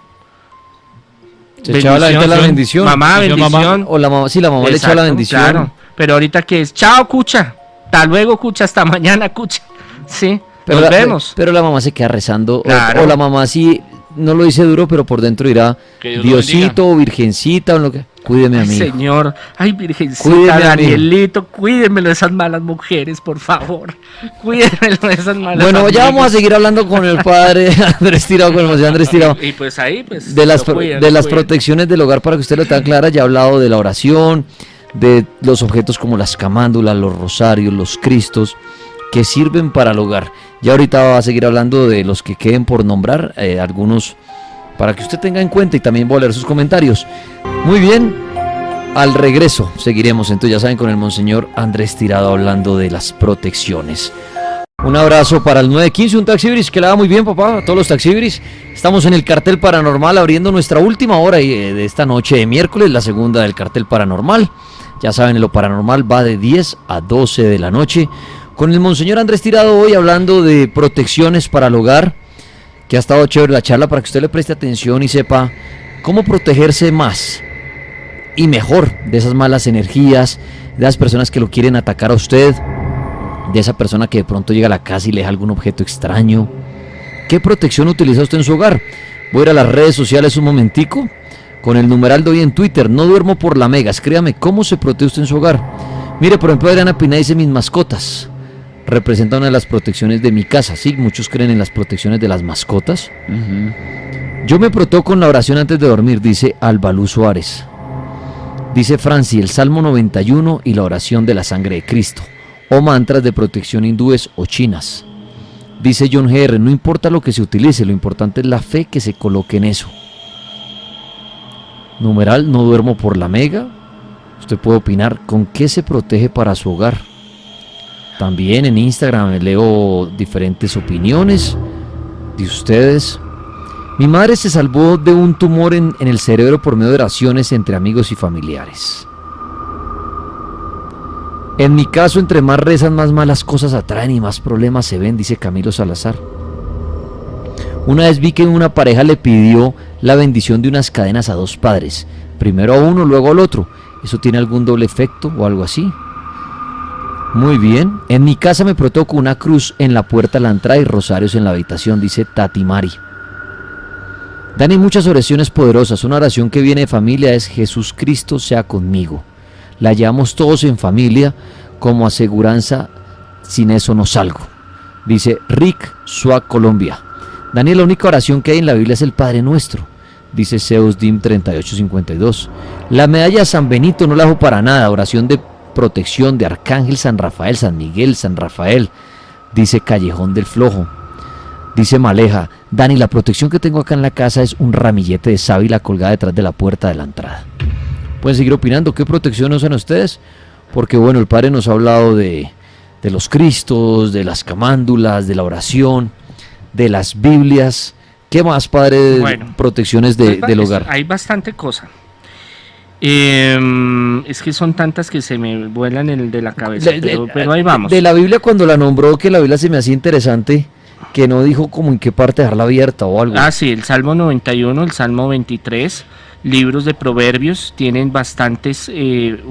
Se echaba la gente la bendición. Mamá, bendición. O la mamá, sí, la mamá le echaba la bendición. Claro. Pero ahorita que es, chao, cucha, hasta luego, cucha, hasta mañana, cucha. Sí, pero nos vemos. Pero la mamá se queda rezando, Claro. o la mamá sí, no lo dice duro, pero por dentro dirá, Que Dios lo Diosito o Virgencita, o lo que... Cuídeme a Ay, mí. Señor, ay, Virgencita, Cuídeme a mí. Danielito, cuídemelo de esas malas mujeres, por favor. Cuídemelo de esas malas Bueno, ya amigas. vamos a seguir hablando con el padre Andrés Tirado, con el Monseñor Andrés Tirado. Y pues ahí, pues. De las, lo cuidan, de lo las cuidan. protecciones del hogar, para que usted lo tenga clara, ya he hablado de la oración, de los objetos como las camándulas, los rosarios, los cristos, que sirven para el hogar. Ya ahorita va a seguir hablando de los que queden por nombrar, algunos para que usted tenga en cuenta, y también voy a leer sus comentarios. Muy bien, al regreso seguiremos, entonces ya saben, con el Monseñor Andrés Tirado hablando de las protecciones. Un abrazo para el 915, un taxibris, que le va muy bien, papá, a todos los taxibris. Estamos en el Cartel Paranormal abriendo nuestra última hora de esta noche de miércoles, la segunda del Cartel Paranormal. Ya saben, lo paranormal va de 10 a 12 de la noche. Con el Monseñor Andrés Tirado hoy hablando de protecciones para el hogar, que ha estado chévere la charla para que usted le preste atención y sepa cómo protegerse más y mejor de esas malas energías, de las personas que lo quieren atacar a usted, de esa persona que de pronto llega a la casa y le deja algún objeto extraño. ¿Qué protección utiliza usted en su hogar? Voy a ir a las redes sociales un momentico, con el numeral de hoy en Twitter, no duermo por la mega, escríbame cómo se protege usted en su hogar. Mire, por ejemplo, Adriana Pina dice, mis mascotas representan una de las protecciones de mi casa. Sí, muchos creen en las protecciones de las mascotas. Yo me protejo con la oración antes de dormir, dice Albalú Suárez. Dice Franci, el Salmo 91 y la oración de la sangre de Cristo, o mantras de protección hindúes o chinas. Dice John GR, no importa lo que se utilice, lo importante es la fe que se coloque en eso. Numeral, no duermo por la mega. Usted puede opinar con qué se protege para su hogar. También en Instagram leo diferentes opiniones de ustedes. Mi madre se salvó de un tumor en el cerebro por medio de oraciones entre amigos y familiares. En mi caso, entre más rezan, más malas cosas atraen y más problemas se ven, dice Camilo Salazar. Una vez vi que una pareja le pidió la bendición de unas cadenas a dos padres, primero a uno, luego al otro. ¿Eso tiene algún doble efecto o algo así? Muy bien. En mi casa me protejo con una cruz en la puerta a la entrada y rosarios en la habitación, dice Tati Mari. Dan en muchas oraciones poderosas. Una oración que viene de familia es Jesús Cristo sea conmigo. La llevamos todos en familia como aseguranza, sin eso no salgo. Dice Rick Suá, Colombia. Daniel, la única oración que hay en la Biblia es el Padre Nuestro, dice Zeus Dim 3852. La medalla San Benito no la hago para nada, oración de protección de Arcángel San Rafael, San Miguel, San Rafael, dice Callejón del Flojo. Dice Maleja, Dani, la protección que tengo acá en la casa es un ramillete de sábila colgada detrás de la puerta de la entrada. Pueden seguir opinando, ¿qué protección usan ustedes? Porque bueno, el Padre nos ha hablado de los Cristos, de las camándulas, de la oración, de las Biblias. ¿Qué más, Padre, Bueno, protecciones del hogar? Hay bastante cosa. Es que son tantas que se me vuelan de la cabeza, pero ahí vamos. De la Biblia, cuando la nombró, que la Biblia se me hacía interesante, que no dijo como en qué parte dejarla abierta o algo. Ah, sí, el Salmo 91, el Salmo 23, libros de Proverbios, tienen bastantes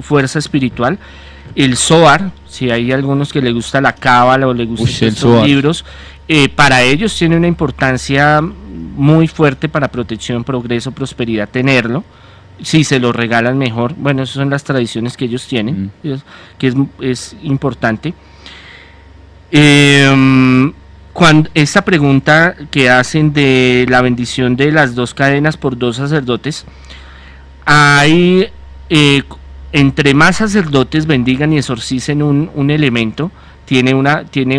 fuerza espiritual. El Zohar, si hay algunos que les gusta la Cábala o les gustan estos libros, para ellos tiene una importancia muy fuerte para protección, progreso, prosperidad, tenerlo. Si se lo regalan mejor, bueno, esas son las tradiciones que ellos tienen, que es importante. Cuando esta pregunta que hacen de la bendición de las 2 cadenas por 2 sacerdotes, hay entre más sacerdotes bendigan y exorcicen un elemento, tiene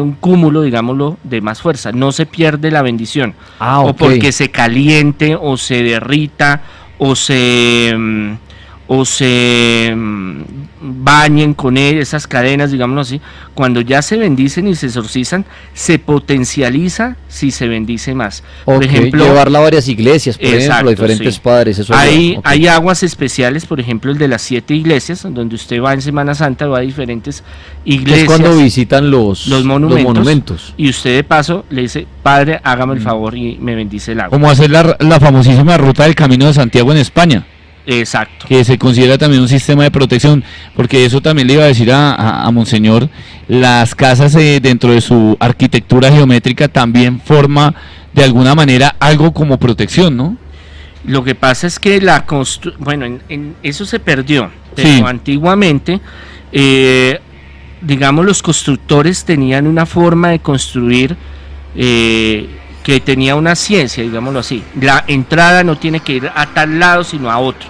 un cúmulo, digámoslo, de más fuerza, no se pierde la bendición, o porque se caliente o se derrita o se bañen con esas cadenas, digámoslo así. Cuando ya se bendicen y se exorcizan, se potencializa si se bendice más. Por ejemplo, llevarla a varias iglesias, por ejemplo, diferentes padres. Eso hay aguas especiales, por ejemplo, el de las 7 iglesias, donde usted va en Semana Santa, va a diferentes iglesias. Es cuando visitan los monumentos. Y usted de paso le dice, Padre, hágame el favor y me bendice el agua. Como hacer la famosísima ruta del Camino de Santiago en España. Exacto. Que se considera también un sistema de protección, porque eso también le iba a decir a Monseñor, las casas dentro de su arquitectura geométrica también forma de alguna manera algo como protección, ¿no? Lo que pasa es que en eso se perdió, pero sí. Antiguamente, digamos, los constructores tenían una forma de construir que tenía una ciencia, digámoslo así. La entrada no tiene que ir a tal lado, sino a otro.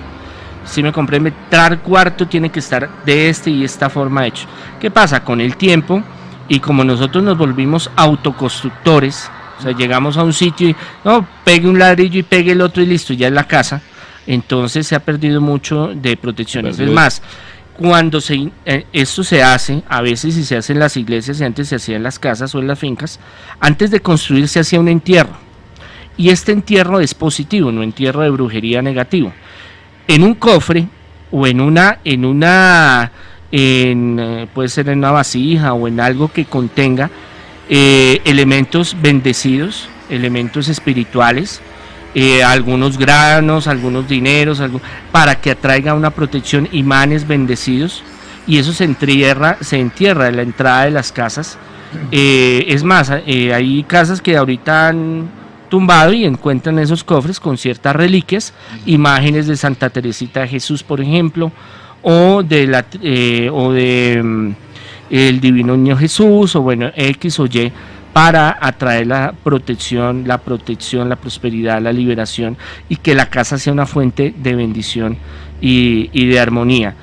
Si me comprende, tal cuarto tiene que estar de esta forma hecho. ¿Qué pasa? Con el tiempo, y como nosotros nos volvimos autoconstructores, o sea, llegamos a un sitio y, no, pegue un ladrillo y pegue el otro y listo, ya es la casa, entonces se ha perdido mucho de protecciones. Es más, cuando esto se hace, a veces si se hace en las iglesias y antes se hacía en las casas o en las fincas, antes de construir se hacía un entierro, y este entierro es positivo, no entierro de brujería negativo. En un cofre o puede ser en una vasija o en algo que contenga elementos bendecidos, elementos espirituales, algunos granos, algunos dineros, para que atraiga una protección, imanes bendecidos, y eso se entierra en la entrada de las casas. Es más, hay casas que ahorita han tumbado y encuentran esos cofres con ciertas reliquias, imágenes de Santa Teresita de Jesús, por ejemplo, o de el Divino Niño Jesús, o bueno, X o Y, para atraer la protección, la prosperidad, la liberación, y que la casa sea una fuente de bendición y de armonía.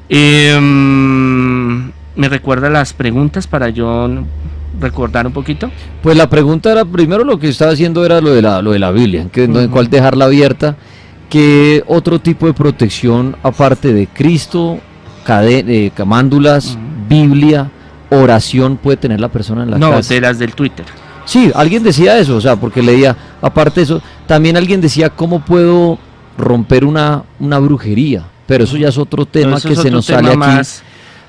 ¿Me recuerda las preguntas para yo recordar un poquito? Pues la pregunta era, primero lo que estaba haciendo era lo de la Biblia, en cuál dejarla abierta. ¿Qué otro tipo de protección, aparte de Cristo, camándulas, Biblia, oración, puede tener la persona en la casa? No, de las del Twitter. Sí, alguien decía eso, o sea, porque leía, aparte de eso, también alguien decía, ¿cómo puedo romper una brujería? Pero eso ya es otro tema que se nos sale aquí.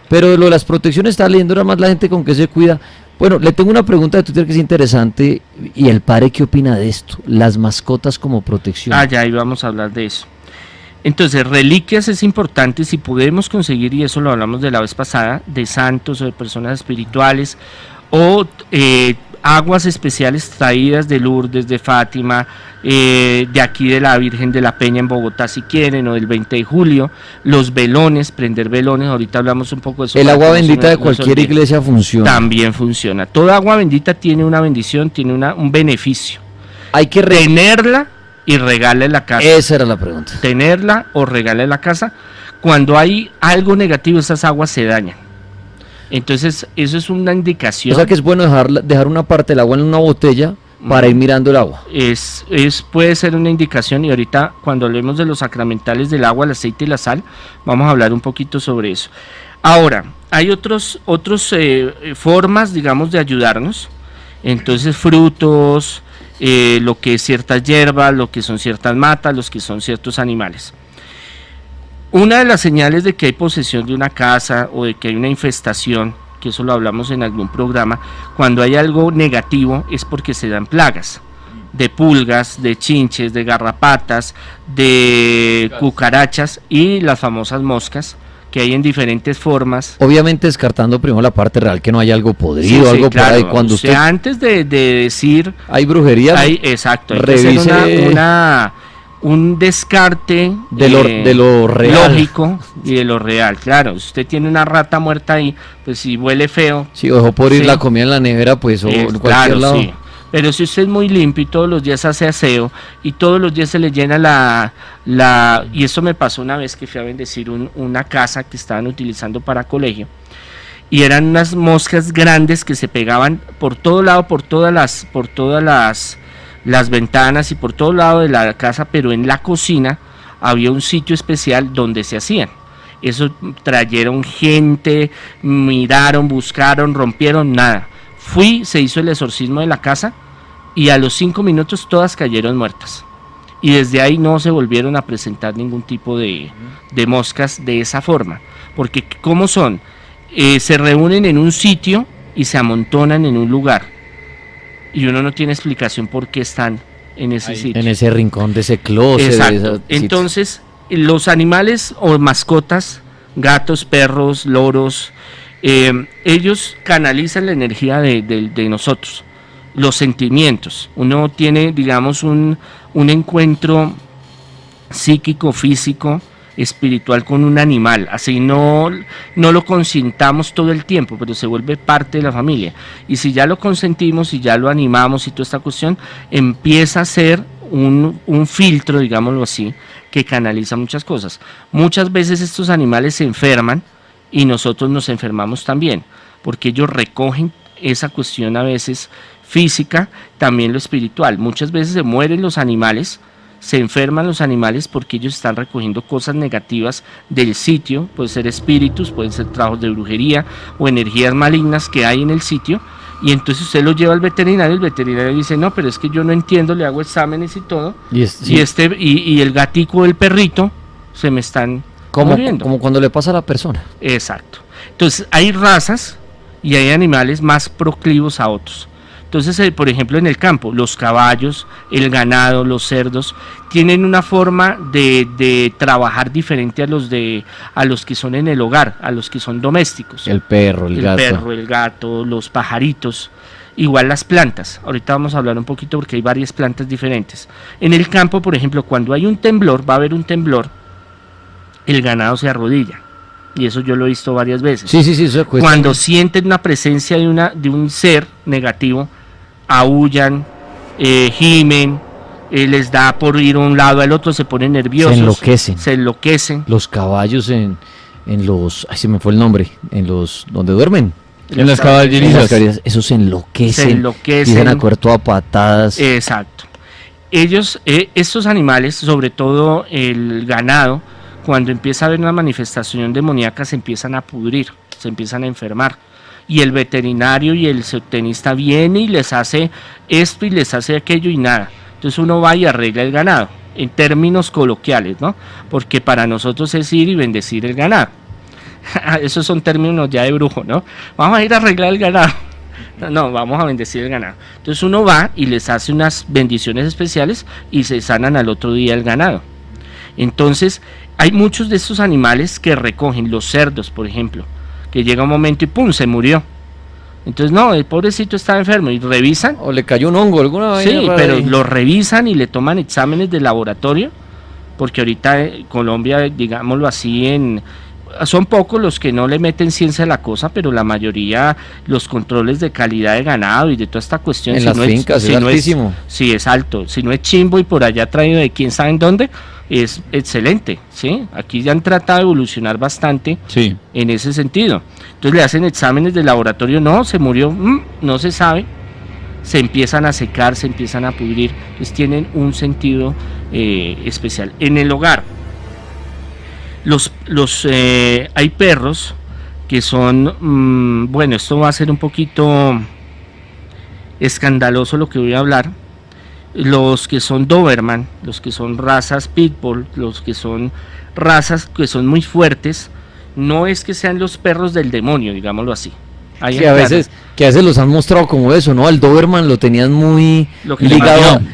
Pero lo de las protecciones, está leyendo nada más la gente con que se cuida. Bueno, le tengo una pregunta de Twitter que es interesante, y el padre, ¿qué opina de esto? Las mascotas como protección. Ya íbamos a hablar de eso. Entonces, reliquias es importante, si podemos conseguir, y eso lo hablamos de la vez pasada, de santos o de personas espirituales, o aguas especiales traídas de Lourdes, de Fátima, de aquí de la Virgen de la Peña en Bogotá, si quieren, o del 20 de julio, los velones, prender velones, ahorita hablamos un poco de eso. El agua bendita de cualquier iglesia funciona. También funciona. Toda agua bendita tiene una bendición, tiene un beneficio. Hay que tenerla y regalarle la casa. Esa era la pregunta. Tenerla o regalarle la casa. Cuando hay algo negativo, esas aguas se dañan. Entonces, eso es una indicación. O sea que es bueno dejar una parte del agua en una botella para ir mirando el agua. Puede ser una indicación, y ahorita cuando hablemos de los sacramentales del agua, el aceite y la sal, vamos a hablar un poquito sobre eso. Ahora, hay otros formas, digamos, de ayudarnos. Entonces, frutos, lo que es ciertas hierbas, lo que son ciertas matas, los que son ciertos animales. Una de las señales de que hay posesión de una casa o de que hay una infestación, que eso lo hablamos en algún programa, cuando hay algo negativo es porque se dan plagas de pulgas, de chinches, de garrapatas, de cucarachas y las famosas moscas, que hay en diferentes formas. Obviamente descartando primero la parte real, que no haya algo podrido, algo claro, por ahí. Cuando usted antes de decir hay brujería, exacto, hay revise que hacer un descarte de lo real. lógico y de lo real. Claro, si usted tiene una rata muerta ahí, pues si huele feo. Si dejó por ir sí, la comida en la nevera, pues o en cualquier claro, lado. sí. Pero si usted es muy limpio y todos los días hace aseo y todos los días se le llena y eso me pasó una vez que fui a bendecir una casa que estaban utilizando para colegio, y eran unas moscas grandes que se pegaban por todo lado, por todas las ventanas y por todo lado de la casa, pero en la cocina había un sitio especial donde se hacían. Eso trajeron gente, miraron, buscaron, rompieron, nada. Se hizo el exorcismo de la casa y a los 5 minutos todas cayeron muertas. Y desde ahí no se volvieron a presentar ningún tipo de moscas de esa forma. Porque ¿cómo son? Se reúnen en un sitio y se amontonan en un lugar. Y uno no tiene explicación por qué están en ese sitio. En ese rincón de ese closet. Exacto. Entonces, los animales o mascotas, gatos, perros, loros, ellos canalizan la energía de nosotros, los sentimientos. Uno tiene, digamos, un encuentro psíquico, físico, espiritual con un animal, así no lo consintamos todo el tiempo, pero se vuelve parte de la familia. Y si ya lo consentimos y ya lo animamos y toda esta cuestión, empieza a ser un filtro, digámoslo así, que canaliza muchas cosas. Muchas veces estos animales se enferman y nosotros nos enfermamos también, porque ellos recogen esa cuestión a veces física, también lo espiritual. Muchas veces se mueren los animales, se enferman los animales porque ellos están recogiendo cosas negativas del sitio, puede ser espíritus, pueden ser trabajos de brujería o energías malignas que hay en el sitio, y entonces usted lo lleva al veterinario, el veterinario dice, no, pero es que yo no entiendo, le hago exámenes y todo, y el gatico o el perrito se me están muriendo. Como cuando le pasa a la persona. Exacto. Entonces hay razas y hay animales más proclivos a otros. Entonces, por ejemplo, en el campo, los caballos, el ganado, los cerdos, tienen una forma de trabajar diferente a los que son en el hogar, a los que son domésticos. El perro, el gato. El gato, los pajaritos, igual las plantas. Ahorita vamos a hablar un poquito porque hay varias plantas diferentes. En el campo, por ejemplo, cuando hay un temblor, va a haber un temblor, el ganado se arrodilla. Y eso yo lo he visto varias veces. Sí, eso cuesta. Cuando sienten una presencia de un ser negativo, aúllan, gimen, les da por ir a un lado al otro, se ponen nerviosos, se enloquecen. Los caballos en los, ay, se me fue el nombre, en los donde duermen. En las caballerizas. Esos se enloquecen. Dicen a cuerpo a patadas. Exacto. Estos animales, sobre todo el ganado, cuando empieza a haber una manifestación demoníaca, se empiezan a pudrir, se empiezan a enfermar. Y el veterinario y el zootecnista viene y les hace esto y les hace aquello y nada. Entonces uno va y arregla el ganado, en términos coloquiales, ¿no? Porque para nosotros es ir y bendecir el ganado. Esos son términos ya de brujo, ¿no? Vamos a ir a arreglar el ganado. No, vamos a bendecir el ganado. Entonces uno va y les hace unas bendiciones especiales y se sanan al otro día el ganado. Entonces hay muchos de estos animales que recogen, los cerdos, por ejemplo, que llega un momento y ¡pum!, se murió. Entonces, no, el pobrecito estaba enfermo y revisan. O le cayó un hongo, alguna vez. Sí, pero lo revisan y le toman exámenes de laboratorio, porque ahorita Colombia, digámoslo así, son pocos los que no le meten ciencia a la cosa, pero la mayoría, los controles de calidad de ganado y de toda esta cuestión. En las fincas es altísimo. Sí, es alto. Si no es chimbo y por allá traído de quién sabe en dónde, es excelente, ¿sí? Aquí ya han tratado de evolucionar bastante en ese sentido. Entonces le hacen exámenes de laboratorio, no, se murió, no se sabe, se empiezan a secar, se empiezan a pudrir, entonces tienen un sentido especial. En el hogar, hay perros que son, bueno, esto va a ser un poquito escandaloso lo que voy a hablar. Los que son Doberman, los que son razas Pitbull, los que son razas que son muy fuertes, no es que sean los perros del demonio, digámoslo así. Que a veces los han mostrado como eso, ¿no? Al Doberman lo tenían muy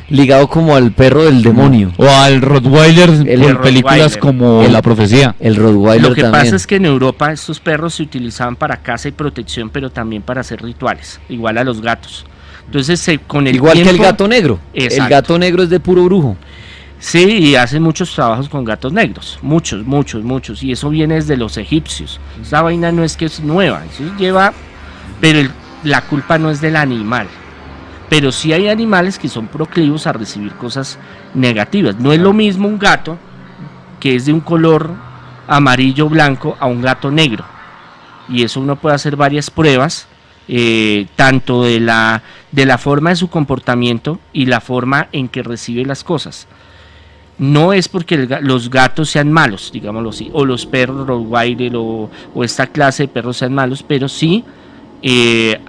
ligado como al perro del demonio. O al Rottweiler en películas como La Profecía. El Rottweiler Lo que también. pasa es que en Europa estos perros se utilizaban para caza y protección, pero también para hacer rituales, igual a los gatos. Entonces, con el igual tiempo, que el gato negro. Exacto. El gato negro es de puro brujo. Sí, y hacen muchos trabajos con gatos negros, muchos, y eso viene desde los egipcios. Esa vaina no es que es nueva, eso lleva, pero la culpa no es del animal. Pero sí hay animales que son proclivos a recibir cosas negativas. No es lo mismo un gato que es de un color amarillo blanco a un gato negro. Y eso uno puede hacer varias pruebas, tanto de la forma de su comportamiento y la forma en que recibe las cosas. No es porque los gatos sean malos, digámoslo así, o los perros Rottweiler o esta clase de perros sean malos, pero sí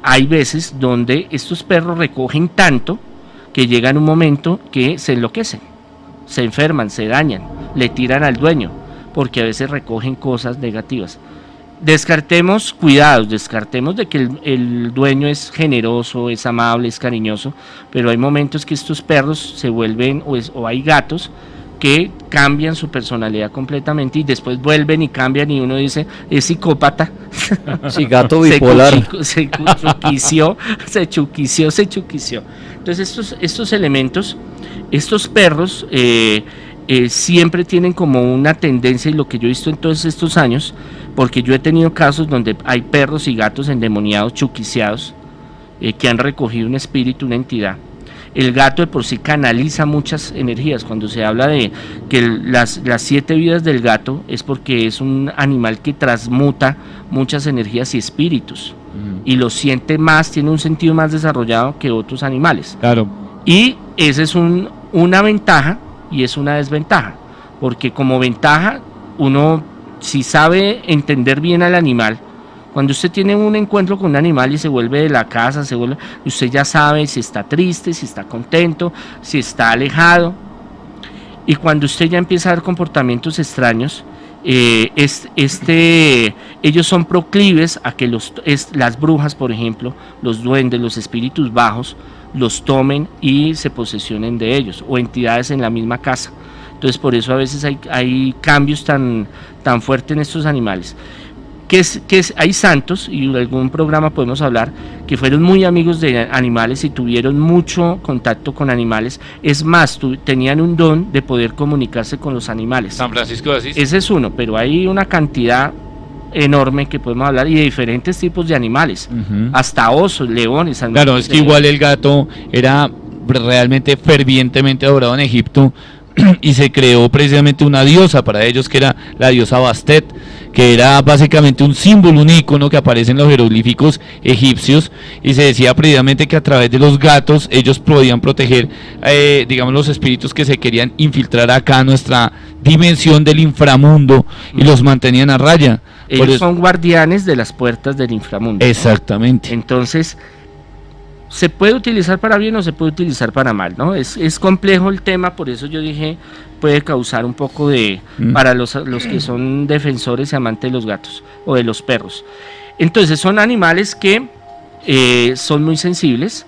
hay veces donde estos perros recogen tanto que llegan un momento que se enloquecen, se enferman, se dañan, le tiran al dueño, porque a veces recogen cosas negativas. Descartemos de que el dueño es generoso, es amable, es cariñoso, pero hay momentos que estos perros se vuelven, o hay gatos que cambian su personalidad completamente y después vuelven y cambian y uno dice, es psicópata. Sí, gato bipolar. Se chuquició. Entonces estos elementos, estos perros siempre tienen como una tendencia, y lo que yo he visto en todos estos años, porque yo he tenido casos donde hay perros y gatos endemoniados, chuquiciados, que han recogido un espíritu, una entidad. El gato de por sí canaliza muchas energías. Cuando se habla de que las 7 vidas del gato es porque es un animal que transmuta muchas energías y espíritus, y lo siente más, tiene un sentido más desarrollado que otros animales. Claro. Y esa es una ventaja y es una desventaja, porque como ventaja, uno si sabe entender bien al animal, cuando usted tiene un encuentro con un animal y se vuelve de la casa, usted ya sabe si está triste, si está contento, si está alejado. Y cuando usted ya empieza a ver comportamientos extraños, ellos son proclives a que las brujas, por ejemplo, los duendes, los espíritus bajos, los tomen y se posesionen de ellos, o entidades en la misma casa. Entonces por eso a veces hay cambios tan fuertes en estos animales. Hay santos, y en algún programa podemos hablar, que fueron muy amigos de animales y tuvieron mucho contacto con animales. Es más, tenían un don de poder comunicarse con los animales. San Francisco de Asís. Ese es uno, pero hay una cantidad enorme que podemos hablar, y de diferentes tipos de animales, hasta osos, leones. Claro, es que igual el gato era realmente fervientemente adorado en Egipto, y se creó precisamente una diosa para ellos, que era la diosa Bastet, que era básicamente un símbolo, un icono que aparece en los jeroglíficos egipcios, y se decía precisamente que a través de los gatos ellos podían proteger, digamos, los espíritus que se querían infiltrar acá a nuestra dimensión del inframundo, y los mantenían a raya. Ellos son guardianes de las puertas del inframundo. Exactamente. Entonces, se puede utilizar para bien o se puede utilizar para mal, ¿no? Es complejo el tema, por eso yo dije, puede causar un poco para los que son defensores y amantes de los gatos o de los perros. Entonces son animales que son muy sensibles.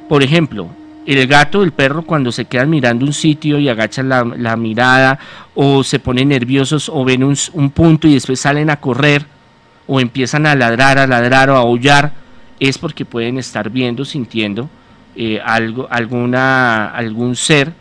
Por ejemplo, el gato, el perro, cuando se quedan mirando un sitio y agachan la mirada, o se ponen nerviosos, o ven un punto y después salen a correr, o empiezan a ladrar o a aullar, es porque pueden estar viendo, sintiendo algún ser.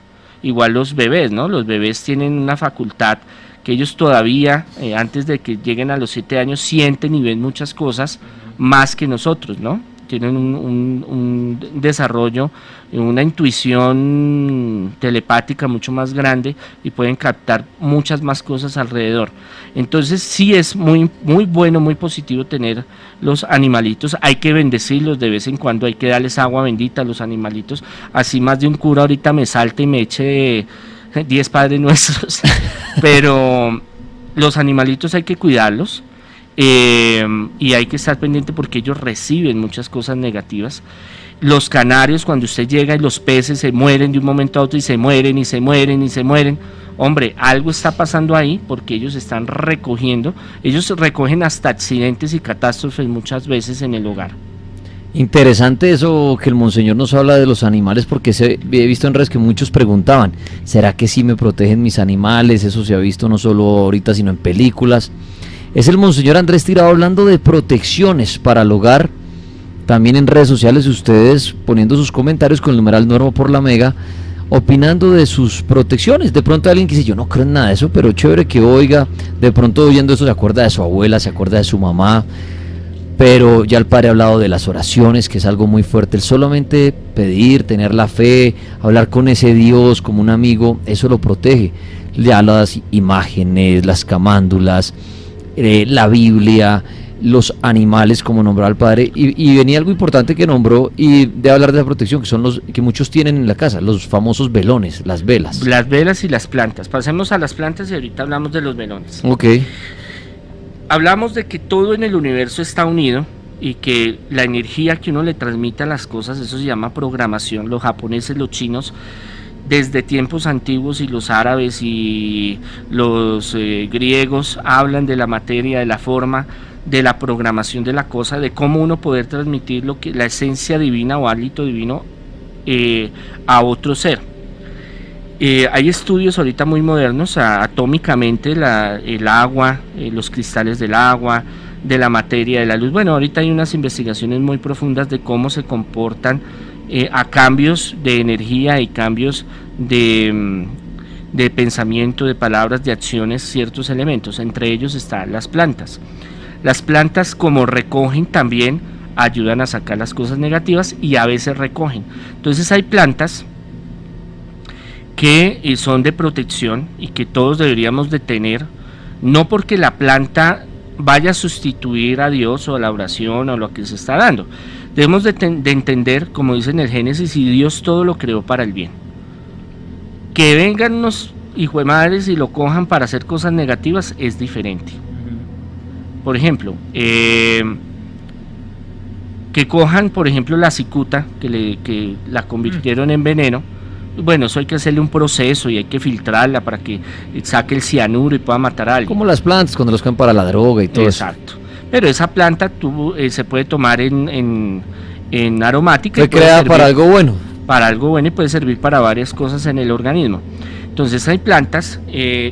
Igual los bebés, ¿no? Los bebés tienen una facultad que ellos todavía, antes de que lleguen a los 7 años, sienten y ven muchas cosas más que nosotros, ¿no? Tienen un desarrollo, una intuición telepática mucho más grande, y pueden captar muchas más cosas alrededor. Entonces sí es muy, muy bueno, muy positivo tener los animalitos. Hay que bendecirlos de vez en cuando, hay que darles agua bendita a los animalitos. Así más de un cura ahorita me salte y me eche 10 Padres Nuestros. Pero los animalitos hay que cuidarlos. Y hay que estar pendiente porque ellos reciben muchas cosas negativas. Los canarios, cuando usted llega y los peces se mueren de un momento a otro, y se mueren, hombre, algo está pasando ahí, porque ellos están recogiendo, ellos recogen hasta accidentes y catástrofes muchas veces en el hogar. Interesante eso que el monseñor nos habla de los animales, porque he visto en redes que muchos preguntaban, ¿será que sí me protegen mis animales? Eso se ha visto no solo ahorita, sino en películas. Es el monseñor Andrés Tirado hablando de protecciones para el hogar. También en redes sociales, ustedes poniendo sus comentarios con el numeral Norma por la Mega, opinando de sus protecciones. De pronto alguien que dice, yo no creo en nada de eso, pero chévere que oiga, de pronto oyendo eso se acuerda de su abuela, se acuerda de su mamá, pero ya el padre ha hablado de las oraciones, que es algo muy fuerte, el solamente pedir, tener la fe, hablar con ese Dios como un amigo, eso lo protege. Ya las imágenes, las camándulas, la Biblia, los animales, como nombró al padre, y venía algo importante que nombró, y de hablar de la protección, que son los que muchos tienen en la casa, los famosos velones, las velas. Las velas y las plantas. Pasemos a las plantas y ahorita hablamos de los velones. Ok. Hablamos de que todo en el universo está unido y que la energía que uno le transmite a las cosas, eso se llama programación. Los japoneses, los chinos, desde tiempos antiguos, y los árabes y los griegos hablan de la materia, de la forma, de la programación de la cosa, de cómo uno poder transmitir lo que la esencia divina o hálito divino a otro ser. Hay estudios ahorita muy modernos, atómicamente, el agua, los cristales del agua, de la materia, de la luz. Bueno, ahorita hay unas investigaciones muy profundas de cómo se comportan a cambios de energía y cambios de pensamiento, de palabras, de acciones, ciertos elementos. Entre ellos están las plantas. Las plantas, como recogen, también ayudan a sacar las cosas negativas y a veces recogen. Entonces hay plantas que son de protección y que todos deberíamos de tener, no porque la planta vaya a sustituir a Dios o a la oración o lo que se está dando. Debemos de entender, como dice en el Génesis, y Dios todo lo creó para el bien. Que vengan unos hijuemadres y lo cojan para hacer cosas negativas es diferente. Por ejemplo, que cojan, por ejemplo, la cicuta, que la convirtieron en veneno. Bueno, eso hay que hacerle un proceso y hay que filtrarla para que saque el cianuro y pueda matar a alguien. Como las plantas cuando los cogen para la droga y todo eso. Exacto. Pero esa planta se puede tomar en aromática. Fue creada para algo bueno. Para algo bueno, y puede servir para varias cosas en el organismo. Entonces hay plantas,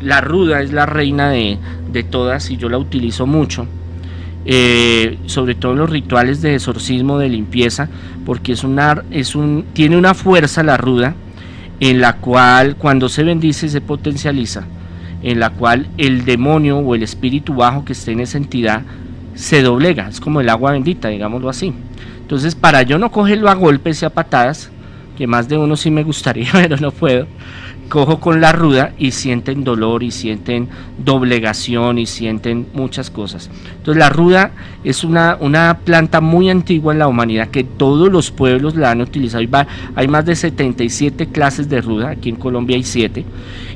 la ruda es la reina de todas y yo la utilizo mucho, sobre todo en los rituales de exorcismo, de limpieza, porque tiene una fuerza la ruda, en la cual cuando se bendice se potencializa, en la cual el demonio o el espíritu bajo que esté en esa entidad se doblega, es como el agua bendita, digámoslo así. Entonces, para yo no cogerlo a golpes y a patadas, que más de uno sí me gustaría, pero no puedo, cojo con la ruda y sienten dolor y sienten doblegación y sienten muchas cosas. Entonces la ruda es una planta muy antigua en la humanidad, que todos los pueblos la han utilizado. Hay más de 77 clases de ruda, aquí en Colombia hay 7,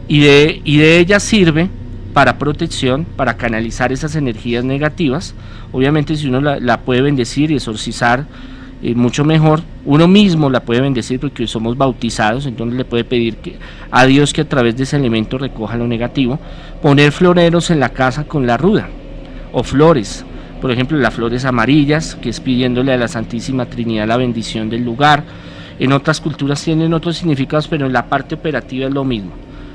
y de ella sirve para protección, para canalizar esas energías negativas. Obviamente si uno la puede bendecir y exorcizar, mucho mejor. Uno mismo la puede bendecir porque somos bautizados, entonces le puede pedir a Dios que a través de ese elemento recoja lo negativo. Poner floreros en la casa con la ruda, o flores, por ejemplo las flores amarillas, que es pidiéndole a la Santísima Trinidad la bendición del lugar. En otras culturas tienen otros significados, pero en la parte operativa es lo mismo,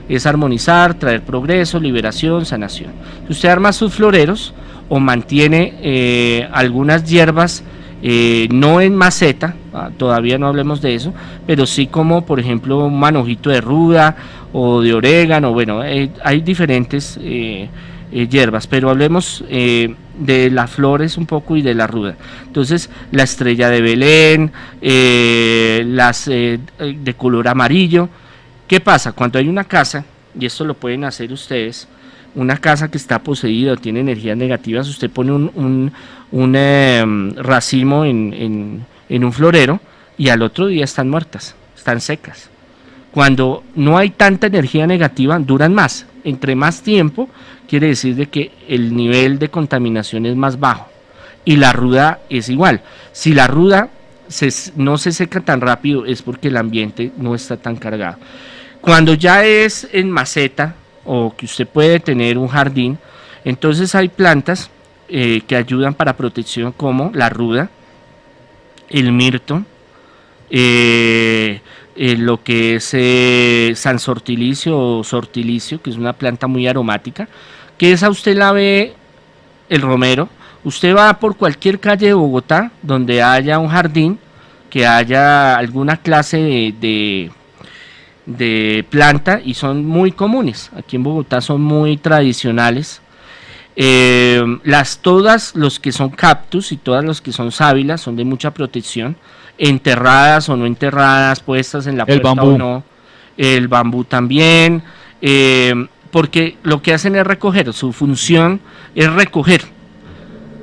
es armonizar, traer progreso, liberación, sanación. Si usted arma sus floreros o mantiene algunas hierbas, no en maceta, todavía no hablemos de eso, pero sí como por ejemplo un manojito de ruda o de orégano. Bueno, hay diferentes hierbas, pero hablemos de las flores un poco y de la ruda. Entonces la estrella de Belén, las de color amarillo. ¿Qué pasa? Cuando hay una casa, y esto lo pueden hacer ustedes, una casa que está poseída o tiene energías negativas, usted pone un racimo en un florero y al otro día están muertas, están secas. Cuando no hay tanta energía negativa, duran más. Entre más tiempo, quiere decir de que el nivel de contaminación es más bajo. Y la ruda es igual. Si la ruda no se seca tan rápido, es porque el ambiente no está tan cargado. Cuando ya es en maceta, o que usted puede tener un jardín, entonces hay plantas que ayudan para protección, como la ruda, el mirto, lo que es sansortilicio o sortilicio, que es una planta muy aromática, que esa usted la ve, el romero. Usted va por cualquier calle de Bogotá donde haya un jardín, que haya alguna clase de planta y son muy comunes. Aquí en Bogotá son muy tradicionales. Todas los que son cactus y todas los que son sábilas son de mucha protección, enterradas o no enterradas, puestas en la puerta o no. El bambú también, porque lo que hacen es recoger, su función es recoger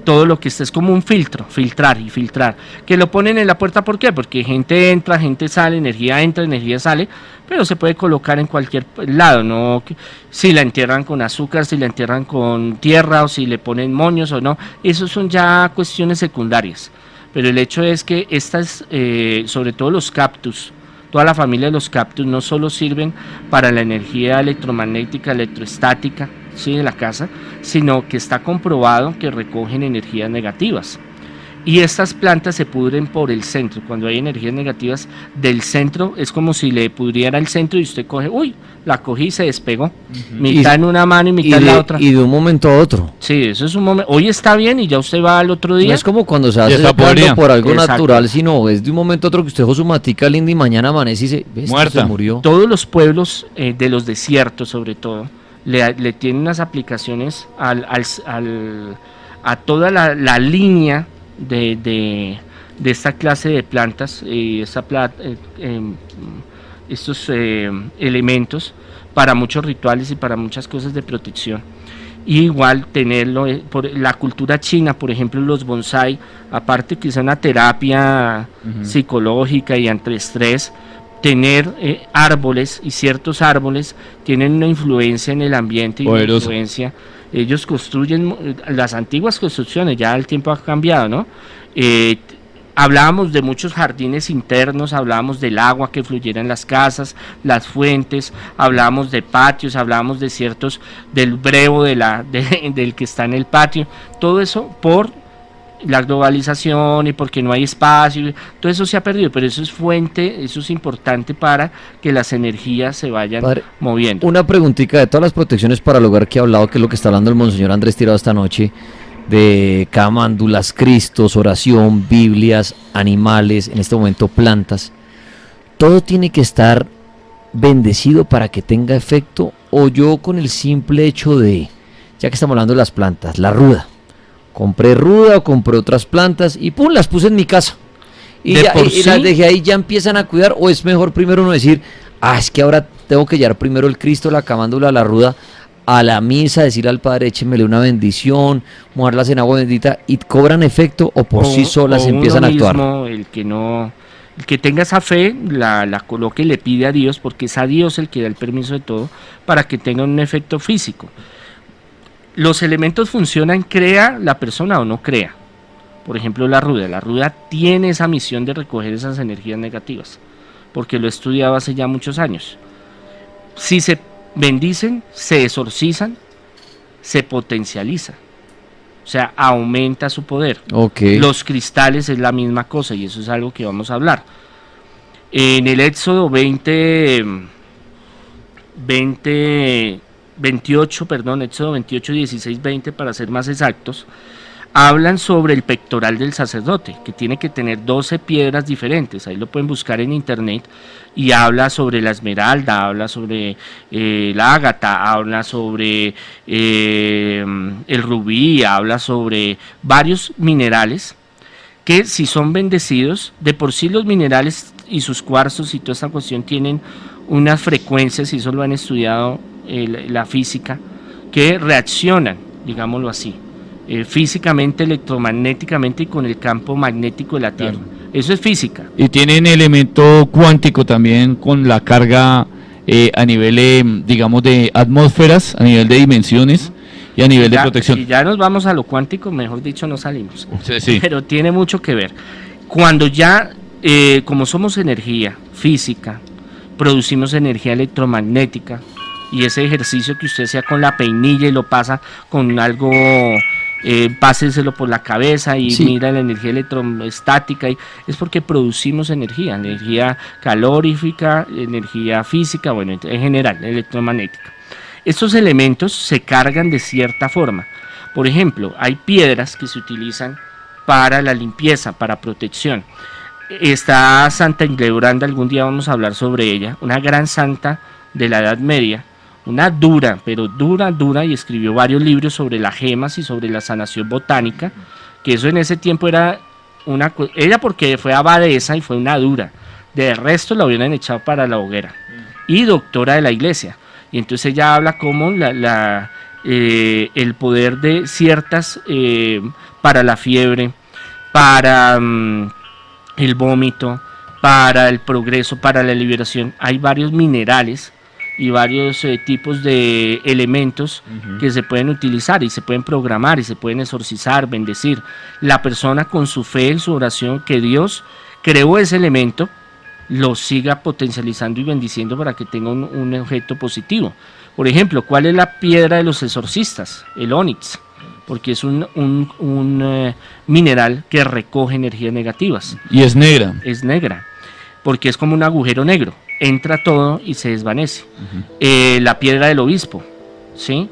todo lo que es como un filtro, filtrar y filtrar, que lo ponen en la puerta. ¿Por qué? Porque gente entra, gente sale, energía entra, energía sale, pero se puede colocar en cualquier lado, no si la entierran con azúcar, si la entierran con tierra o si le ponen moños o no, eso son ya cuestiones secundarias, pero el hecho es que estas, sobre todo los cactus, toda la familia de los cactus no solo sirven para la energía electromagnética, electroestática, ¿sí?, de la casa, sino que está comprobado que recogen energías negativas. Y estas plantas se pudren por el centro. Cuando hay energías negativas del centro, es como si le pudriera el centro y usted coge, la cogí y se despegó. Mitad en una mano y mitad en la otra. Y de un momento a otro. Sí, eso es un momento. Hoy está bien y ya usted va al otro día. No es como cuando se hace caldo por algo natural, sino es de un momento a otro que usted dejó su matica linda y mañana amanece y se murió. Todos los pueblos de los desiertos, sobre todo, le tienen unas aplicaciones a toda la línea de esta clase de plantas y estos elementos para muchos rituales y para muchas cosas de protección. Y igual tenerlo por la cultura china, por ejemplo, los bonsai, aparte que es una terapia psicológica y antiestrés, tener árboles, y ciertos árboles tienen una influencia en el ambiente y una influencia. Ellos construyen las antiguas construcciones, ya el tiempo ha cambiado, ¿no? Hablábamos de muchos jardines internos, hablábamos del agua que fluyera en las casas, las fuentes, hablábamos de patios, hablábamos de del brevo del que está en el patio, todo eso por la globalización y porque no hay espacio, todo eso se ha perdido, pero eso es fuente, eso es importante para que las energías se vayan moviendo. Una preguntita de todas las protecciones para el hogar que ha hablado, que es lo que está hablando el monseñor Andrés Tirado esta noche, de camándulas, cristos, oración, biblias, animales, en este momento plantas, ¿todo tiene que estar bendecido para que tenga efecto? O yo con el simple hecho de, ya que estamos hablando de las plantas, la ruda, compré ruda o compré otras plantas y pum, las puse en mi casa y las dejé ahí, ya empiezan a cuidar? ¿O es mejor primero uno decir, es que ahora tengo que llevar primero el Cristo, la camándula, la ruda a la misa, decirle al Padre, échemele una bendición, mojarlas en agua bendita, y cobran efecto, o por sí solas empiezan a actuar? El que tenga esa fe, la coloque y le pide a Dios, porque es a Dios el que da el permiso de todo, para que tenga un efecto físico. Los elementos funcionan, crea la persona o no crea. Por ejemplo, la ruda tiene esa misión de recoger esas energías negativas, porque lo he estudiado hace ya muchos años. Si se bendicen, se exorcizan, se potencializa, o sea, aumenta su poder. Los cristales es la misma cosa, y eso es algo que vamos a hablar. En el Éxodo 28, 16, 20 para ser más exactos, hablan sobre el pectoral del sacerdote, que tiene que tener 12 piedras diferentes. Ahí lo pueden buscar en internet, y habla sobre la esmeralda, habla sobre la ágata, habla sobre el rubí, habla sobre varios minerales que, si son bendecidos, de por sí los minerales y sus cuarzos y toda esta cuestión tienen unas frecuencias, y eso lo han estudiado la física, que reaccionan, digámoslo así, físicamente, electromagnéticamente y con el campo magnético de la Tierra. Eso es física. Y tienen elemento cuántico también, con la carga a nivel, digamos, de atmósferas, a nivel de dimensiones y a nivel de protección. Si ya nos vamos a lo cuántico, mejor dicho, no salimos. Sí. Pero tiene mucho que ver. Cuando ya, como somos energía física, producimos energía electromagnética, y ese ejercicio que usted sea con la peinilla y lo pasa con algo, páseselo por la cabeza y mira la energía electroestática, y es porque producimos energía calorífica, energía física, bueno, en general, electromagnética. Estos elementos se cargan de cierta forma. Por ejemplo, hay piedras que se utilizan para la limpieza, para protección. Está Santa Hildebranda, algún día vamos a hablar sobre ella, una gran santa de la Edad Media, una dura, pero dura, y escribió varios libros sobre las gemas y sobre la sanación botánica, que eso en ese tiempo era ella porque fue abadesa y fue una dura, de resto la hubieran echado para la hoguera, y doctora de la iglesia, y entonces ella habla como el poder de ciertas, para la fiebre, para el vómito, para el progreso, para la liberación. Hay varios minerales y varios tipos de elementos que se pueden utilizar y se pueden programar y se pueden exorcizar, bendecir. La persona con su fe en su oración, que Dios creó ese elemento, lo siga potencializando y bendiciendo para que tenga un objeto positivo. Por ejemplo, ¿cuál es la piedra de los exorcistas? El ónix, porque es un mineral que recoge energías negativas. Y es negra. Es negra, porque es como un agujero negro, entra todo y se desvanece. La piedra del obispo, ¿sí?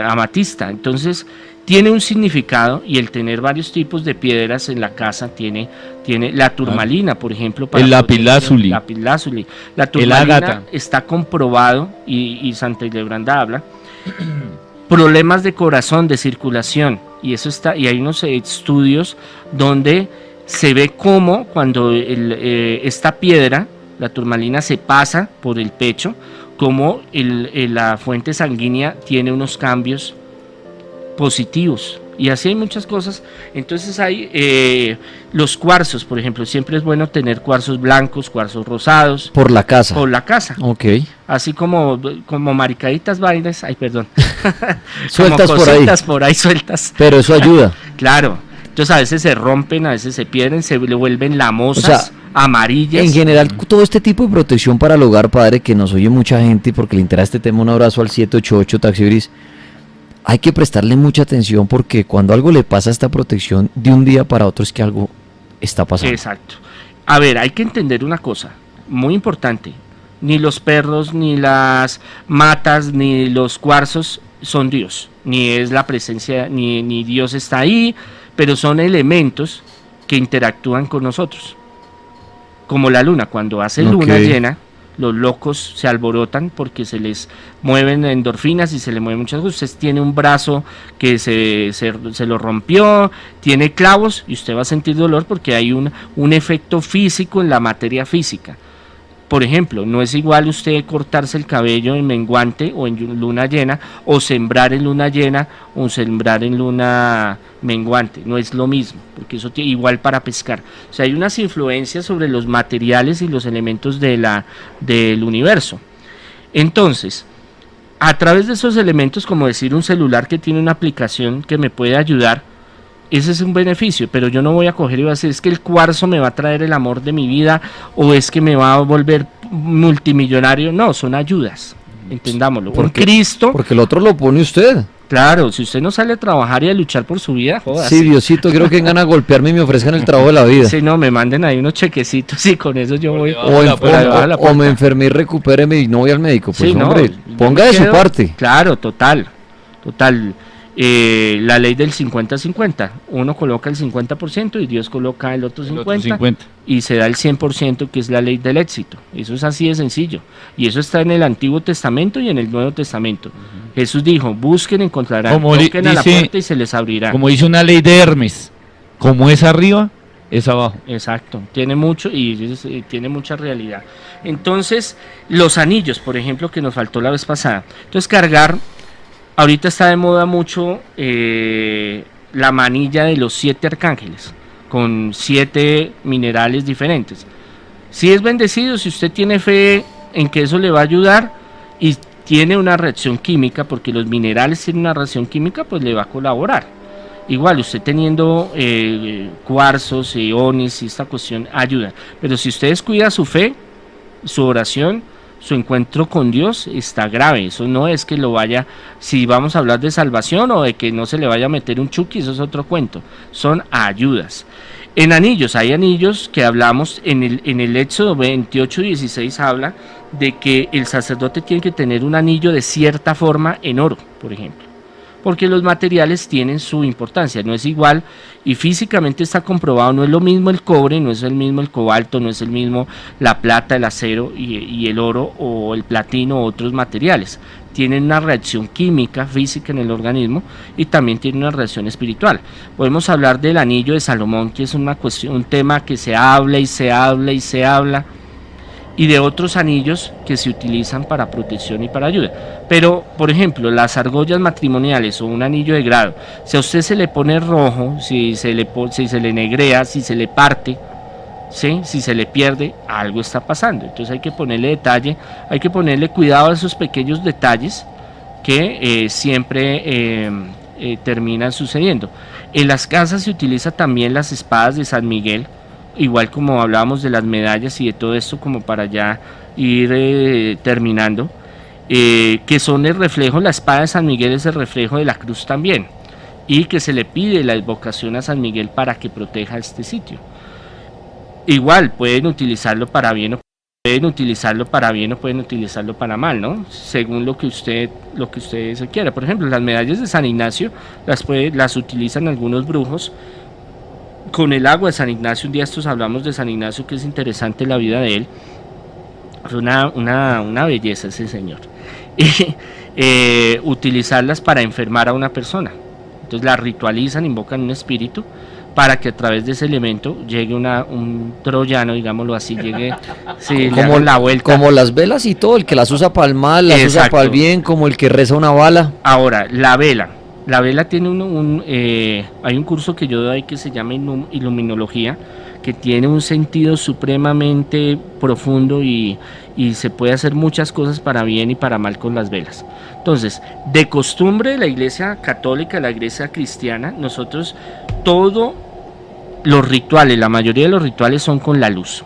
Amatista. Entonces tiene un significado, y el tener varios tipos de piedras en la casa tiene la turmalina, por ejemplo, para el lapislázuli. La turmalina ágata. está comprobado, y Santa Hildebranda habla, problemas de corazón, de circulación, y eso está, y hay unos estudios donde se ve cómo cuando esta piedra, la turmalina, se pasa por el pecho, como la fuente sanguínea tiene unos cambios positivos, y así hay muchas cosas. Entonces hay los cuarzos, por ejemplo, siempre es bueno tener cuarzos blancos, cuarzos rosados. Por la casa. Por la casa. Ok. Así como maricaditas vainas, ay, perdón. Sueltas como cositas por ahí sueltas. Pero eso ayuda. Claro. Entonces a veces se rompen, a veces se pierden, se le vuelven lamosas, amarillas. En general, todo este tipo de protección para el hogar, padre, que nos oye mucha gente porque le interesa este tema, un abrazo al 788 Taxi Gris. Hay que prestarle mucha atención, porque cuando algo le pasa a esta protección, de un día para otro es que algo está pasando. Exacto. A ver, hay que entender una cosa muy importante. Ni los perros, ni las matas, ni los cuarzos son Dios. Ni es la presencia, ni Dios está ahí, pero son elementos que interactúan con nosotros. Como la luna, cuando hace luna llena, los locos se alborotan porque se les mueven endorfinas y se le mueven muchas cosas. Usted tiene un brazo que se lo rompió, tiene clavos, y usted va a sentir dolor porque hay un efecto físico en la materia física. Por ejemplo, no es igual usted cortarse el cabello en menguante o en luna llena, o sembrar en luna llena o sembrar en luna menguante. No es lo mismo, porque eso tiene igual para pescar. O sea, hay unas influencias sobre los materiales y los elementos del universo. Entonces, a través de esos elementos, como decir un celular que tiene una aplicación que me puede ayudar, ese es un beneficio, pero yo no voy a coger y voy a decir, es que el cuarzo me va a traer el amor de mi vida, o es que me va a volver multimillonario. No, son ayudas, entendámoslo. Cristo, porque el otro lo pone usted. Claro, si usted no sale a trabajar y a luchar por su vida, jodas. Sí, Diosito, quiero que vengan a golpearme y me ofrezcan el trabajo de la vida. Sí, no, me manden ahí unos chequecitos y con eso yo voy. O me enfermé y recupéreme y no voy al médico. Pues sí, hombre, ponga de su parte. Claro, total. La ley del 50-50, uno coloca el 50% y Dios coloca el otro 50%, y se da el 100%, que es la ley del éxito. Eso es así de sencillo, y eso está en el Antiguo Testamento y en el Nuevo Testamento. Jesús dijo, busquen, encontrarán, toquen a la puerta y se les abrirá. Como dice una ley de Hermes, como es arriba, es abajo. Exacto, tiene mucho y tiene mucha realidad. Entonces, los anillos, por ejemplo, que nos faltó la vez pasada. Entonces, cargar. Ahorita está de moda mucho la manilla de los 7 arcángeles, con 7 minerales diferentes. Si es bendecido, si usted tiene fe en que eso le va a ayudar y tiene una reacción química, porque los minerales tienen una reacción química, pues le va a colaborar. Igual, usted teniendo cuarzos, iones y esta cuestión ayuda. Pero si usted descuida su fe, su oración, su encuentro con Dios, está grave. Eso no es que lo vaya, si vamos a hablar de salvación o de que no se le vaya a meter un chuki, eso es otro cuento. Son ayudas. En anillos, hay anillos que hablamos en el Éxodo 28:16, habla de que el sacerdote tiene que tener un anillo de cierta forma en oro, por ejemplo, porque los materiales tienen su importancia, no es igual y físicamente está comprobado, no es lo mismo el cobre, no es el mismo el cobalto, no es el mismo la plata, el acero y el oro o el platino o otros materiales. Tienen una reacción química, física en el organismo y también tienen una reacción espiritual. Podemos hablar del anillo de Salomón, que es una cuestión, un tema que se habla y se habla y se habla, y de otros anillos que se utilizan para protección y para ayuda. Pero, por ejemplo, las argollas matrimoniales o un anillo de grado, si a usted se le pone rojo, si se le negrea, si se le parte, ¿sí? Si se le pierde, algo está pasando. Entonces hay que ponerle detalle, hay que ponerle cuidado a esos pequeños detalles que siempre terminan sucediendo. En las casas se utiliza también las espadas de San Miguel, igual como hablábamos de las medallas y de todo esto, como para ya ir terminando, que son el reflejo, la espada de San Miguel es el reflejo de la cruz también, y que se le pide la invocación a San Miguel para que proteja este sitio. Igual pueden utilizarlo para bien o pueden utilizarlo para mal, ¿no? Según lo que usted se quiera. Por ejemplo, las medallas de San Ignacio las utilizan algunos brujos con el agua de San Ignacio. Un día estos hablamos de San Ignacio, que es interesante la vida de él. Fue una belleza ese señor. Y utilizarlas para enfermar a una persona. Entonces las ritualizan, invocan un espíritu para que a través de ese elemento llegue un troyano, digámoslo así, llegue, sí, como la vuelta. Como las velas y todo, el que las usa para el mal, las usa para el bien, como el que reza una bala. Ahora, la vela tiene hay un curso que yo doy que se llama iluminología, que tiene un sentido supremamente profundo y se puede hacer muchas cosas para bien y para mal con las velas. Entonces, de costumbre de la iglesia católica, la iglesia cristiana, nosotros todos los rituales, la mayoría de los rituales son con la luz.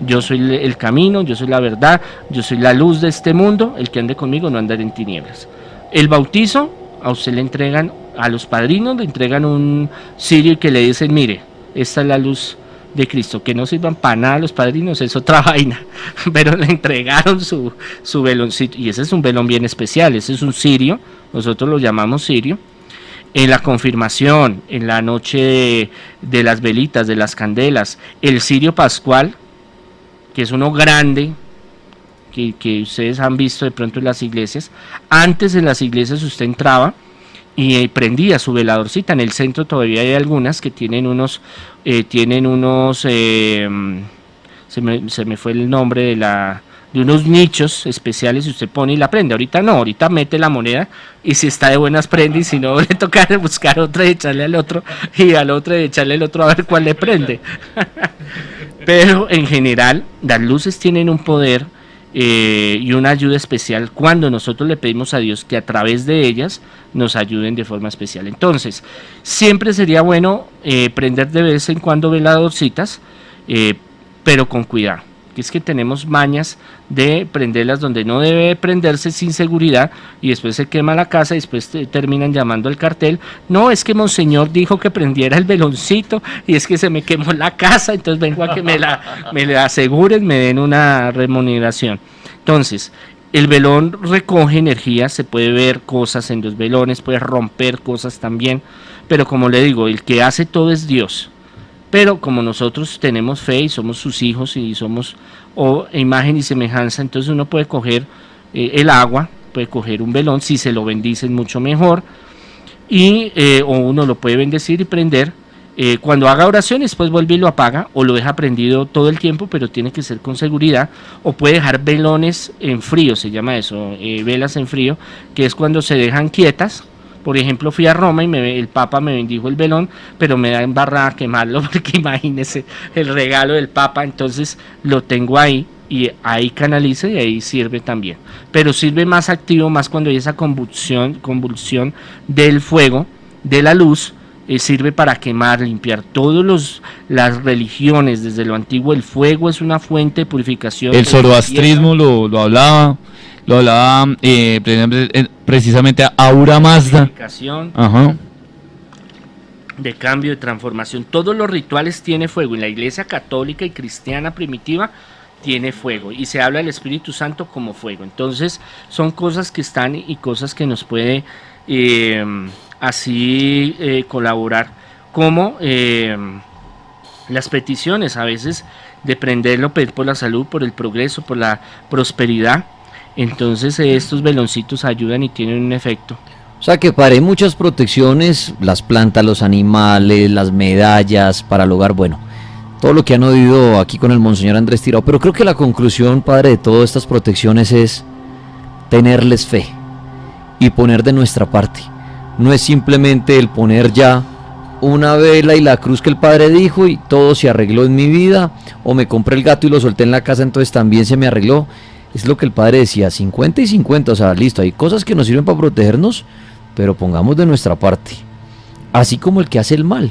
Yo soy el camino, yo soy la verdad, yo soy la luz de este mundo, el que ande conmigo no andará en tinieblas. El bautizo, a usted le entregan, a los padrinos le entregan un cirio que le dicen, mire, esta es la luz de Cristo, que no sirvan para nada los padrinos, es otra vaina, pero le entregaron su veloncito, y ese es un velón bien especial, ese es un cirio, nosotros lo llamamos cirio. En la confirmación, en la noche de las velitas, de las candelas, el cirio pascual, que es uno grande, que ustedes han visto de pronto en las iglesias. Antes en las iglesias usted entraba y prendía su veladorcita. En el centro todavía hay algunas que tienen se me fue el nombre de unos nichos especiales y usted pone y la prende. Ahorita no, ahorita mete la moneda y si está de buenas prende, y si no le toca buscar otra y echarle al otro y al otro y echarle al otro a ver cuál le prende. Pero en general las luces tienen un poder y una ayuda especial cuando nosotros le pedimos a Dios que a través de ellas nos ayuden de forma especial. Entonces, siempre sería bueno prender de vez en cuando veladorcitas, pero con cuidado, que es que tenemos mañas de prenderlas donde no debe prenderse sin seguridad y después se quema la casa y después terminan llamando al cartel, no, es que Monseñor dijo que prendiera el veloncito y es que se me quemó la casa, entonces vengo a que me la aseguren, me den una remuneración. Entonces, el velón recoge energía, se puede ver cosas en los velones, puede romper cosas también, pero como le digo, el que hace todo es Dios. Pero como nosotros tenemos fe y somos sus hijos y somos imagen y semejanza, entonces uno puede coger el agua, puede coger un velón, si se lo bendicen mucho mejor, o uno lo puede bendecir y prender. Cuando haga oraciones, pues vuelve y lo apaga o lo deja prendido todo el tiempo, pero tiene que ser con seguridad, o puede dejar velones en frío, se llama eso, velas en frío, que es cuando se dejan quietas. Por ejemplo, fui a Roma y el Papa me bendijo el velón, pero me da embarrada quemarlo porque imagínese el regalo del Papa, entonces lo tengo ahí y ahí canaliza y ahí sirve también. Pero sirve más activo, más cuando hay esa convulsión del fuego, de la luz, sirve para quemar, limpiar. Las religiones, desde lo antiguo, el fuego es una fuente de purificación. El zoroastrismo lo hablaba precisamente a Ahura Mazda. Ajá. De cambio, de transformación. Todos los rituales tienen fuego. En la iglesia católica y cristiana primitiva tiene fuego. Y se habla del Espíritu Santo como fuego. Entonces, son cosas que están y cosas que nos puede así colaborar, como las peticiones a veces de prenderlo, pedir por la salud, por el progreso, por la prosperidad. Entonces estos veloncitos ayudan y tienen un efecto. O sea que para muchas protecciones, las plantas, los animales, las medallas para el hogar, bueno, todo lo que han oído aquí con el Monseñor Andrés Tirado, pero creo que la conclusión, padre, de todas estas protecciones es tenerles fe y poner de nuestra parte. No es simplemente el poner ya una vela y la cruz que el padre dijo y todo se arregló en mi vida, o me compré el gato y lo solté en la casa, entonces también se me arregló. Es lo que el padre decía, 50 y 50, o sea, listo, hay cosas que nos sirven para protegernos, pero pongamos de nuestra parte. Así como el que hace el mal,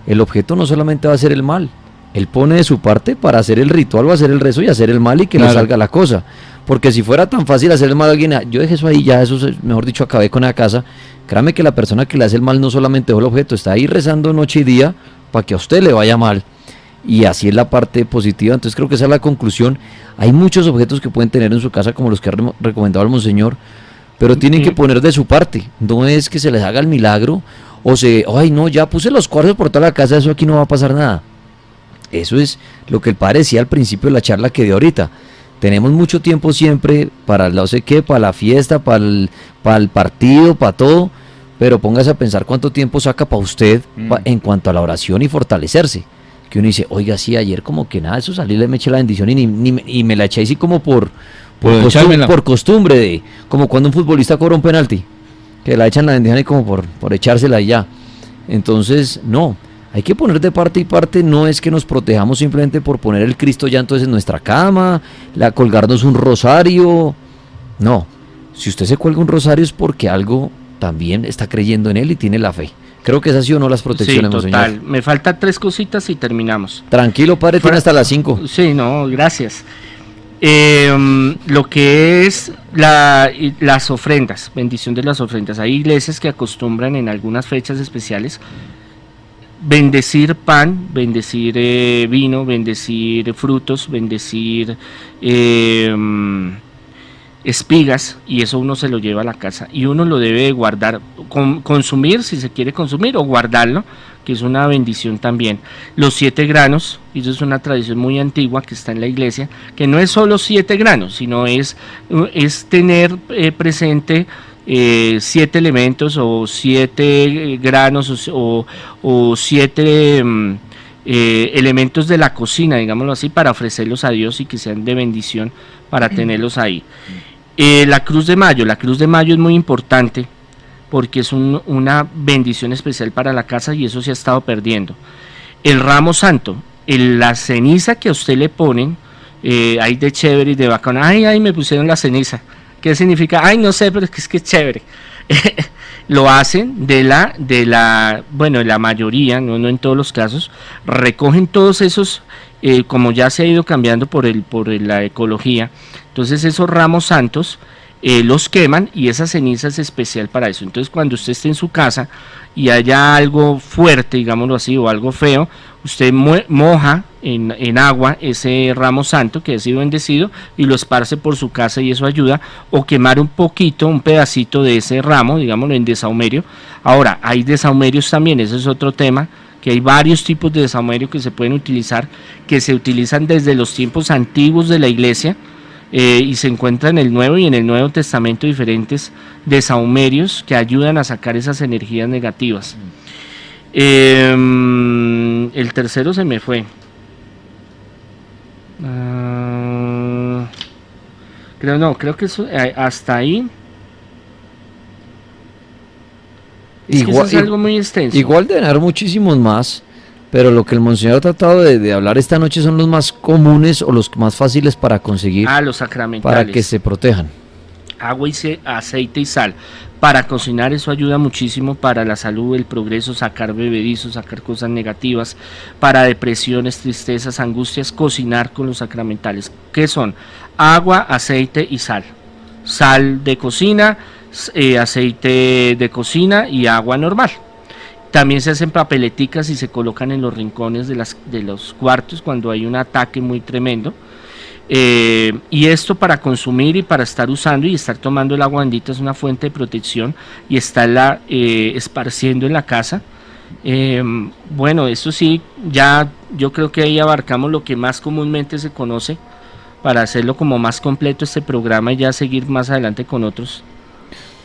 el objeto no solamente va a hacer el mal, él pone de su parte para hacer el ritual o hacer el rezo y hacer el mal y que le salga la cosa. Porque si fuera tan fácil hacer el mal a alguien, yo dejé eso ahí, ya eso, mejor dicho, acabé con la casa. Créame que la persona que le hace el mal no solamente dejó el objeto, está ahí rezando noche y día para que a usted le vaya mal. Y así es la parte positiva. Entonces creo que esa es la conclusión. Hay muchos objetos que pueden tener en su casa, como los que ha recomendado el Monseñor, pero tienen que poner de su parte. No es que se les haga el milagro o ay no, ya puse los cuarzos por toda la casa, eso aquí no va a pasar nada. Eso es lo que el padre decía al principio de la charla que dio ahorita. Tenemos mucho tiempo siempre para no sé qué, para la fiesta, para el partido, para todo, pero póngase a pensar cuánto tiempo saca para usted en cuanto a la oración y fortalecerse. Que uno dice, oiga, sí, ayer como que nada, eso salí, le me eché la bendición y me la eché así como por costumbre, como cuando un futbolista cobra un penalti, que la echan la bendición y como por echársela y ya. Entonces, no. Hay que poner de parte y parte, no es que nos protejamos simplemente por poner el Cristo ya entonces en nuestra cama, colgarnos un rosario. No, si usted se cuelga un rosario es porque algo también está creyendo en él y tiene la fe. Creo que esas sí o no las protecciones, sí, total. Monseñor. Me faltan 3 cositas y terminamos. Tranquilo, padre, tiene hasta las 5. Sí, no, gracias. Lo que es las ofrendas, bendición de las ofrendas. Hay iglesias que acostumbran en algunas fechas especiales bendecir pan, bendecir vino, bendecir frutos, bendecir espigas, y eso uno se lo lleva a la casa y uno lo debe guardar, consumir si se quiere consumir, o guardarlo, que es una bendición también. Los 7 granos, y eso es una tradición muy antigua que está en la iglesia, que no es solo 7 granos, sino es tener presente 7 elementos o 7 granos o 7 elementos de la cocina, digámoslo así, para ofrecerlos a Dios y que sean de bendición para tenerlos ahí. La Cruz de Mayo es muy importante porque es una bendición especial para la casa y eso se ha estado perdiendo. El ramo santo, la ceniza que a usted le ponen, hay de chévere y de bacán, ay, me pusieron la ceniza. ¿Qué significa? Ay, no sé, pero es que es chévere. Lo hacen de la mayoría, no en todos los casos, recogen todos esos, como ya se ha ido cambiando por la ecología, entonces esos ramos santos los queman y esa ceniza es especial para eso. Entonces cuando usted esté en su casa y haya algo fuerte, digámoslo así, o algo feo, usted moja en agua ese ramo santo que ha sido bendecido y lo esparce por su casa y eso ayuda, o quemar un pedacito de ese ramo, digámoslo, en desahumerio. Ahora, hay desahumerios también, ese es otro tema, que hay varios tipos de desahumerio que se pueden utilizar, que se utilizan desde los tiempos antiguos de la iglesia, y se encuentran en el Nuevo y en el Nuevo Testamento diferentes desahumerios que ayudan a sacar esas energías negativas. El tercero se me fue. Creo que eso, hasta ahí. Es algo muy extenso. Igual deben haber muchísimos más, pero lo que el Monseñor ha tratado de hablar esta noche son los más comunes o los más fáciles para conseguir, los sacramentales, para que se protejan. Agua y aceite y sal. Para cocinar eso ayuda muchísimo para la salud, el progreso, sacar bebedizos, sacar cosas negativas, para depresiones, tristezas, angustias, cocinar con los sacramentales. ¿Qué son? Agua, aceite y sal. Sal de cocina, aceite de cocina y agua normal. También se hacen papeleticas y se colocan en los rincones de los cuartos cuando hay un ataque muy tremendo. Y esto para consumir y para estar usando y estar tomando el agua bendita es una fuente de protección y estarla esparciendo en la casa. Bueno, eso sí, ya yo creo que ahí abarcamos lo que más comúnmente se conoce para hacerlo como más completo este programa y ya seguir más adelante con otros.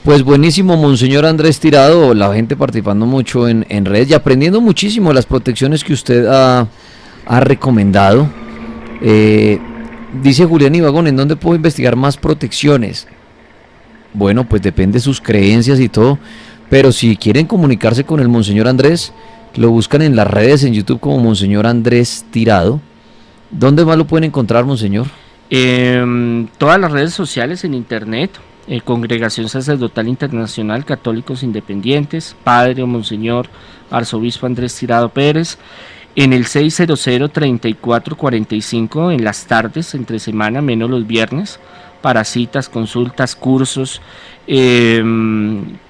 Pues buenísimo, Monseñor Andrés Tirado, la gente participando mucho en redes y aprendiendo muchísimo de las protecciones que usted ha recomendado. Dice Julián Ibagón, ¿en dónde puedo investigar más protecciones? Bueno, pues depende de sus creencias y todo, pero si quieren comunicarse con el Monseñor Andrés, lo buscan en las redes, en YouTube como Monseñor Andrés Tirado. ¿Dónde más lo pueden encontrar, Monseñor? Todas las redes sociales, en internet, Congregación Sacerdotal Internacional Católicos Independientes, Padre o Monseñor Arzobispo Andrés Tirado Pérez, en el 600-3445 en las tardes, entre semana, menos los viernes, para citas, consultas, cursos,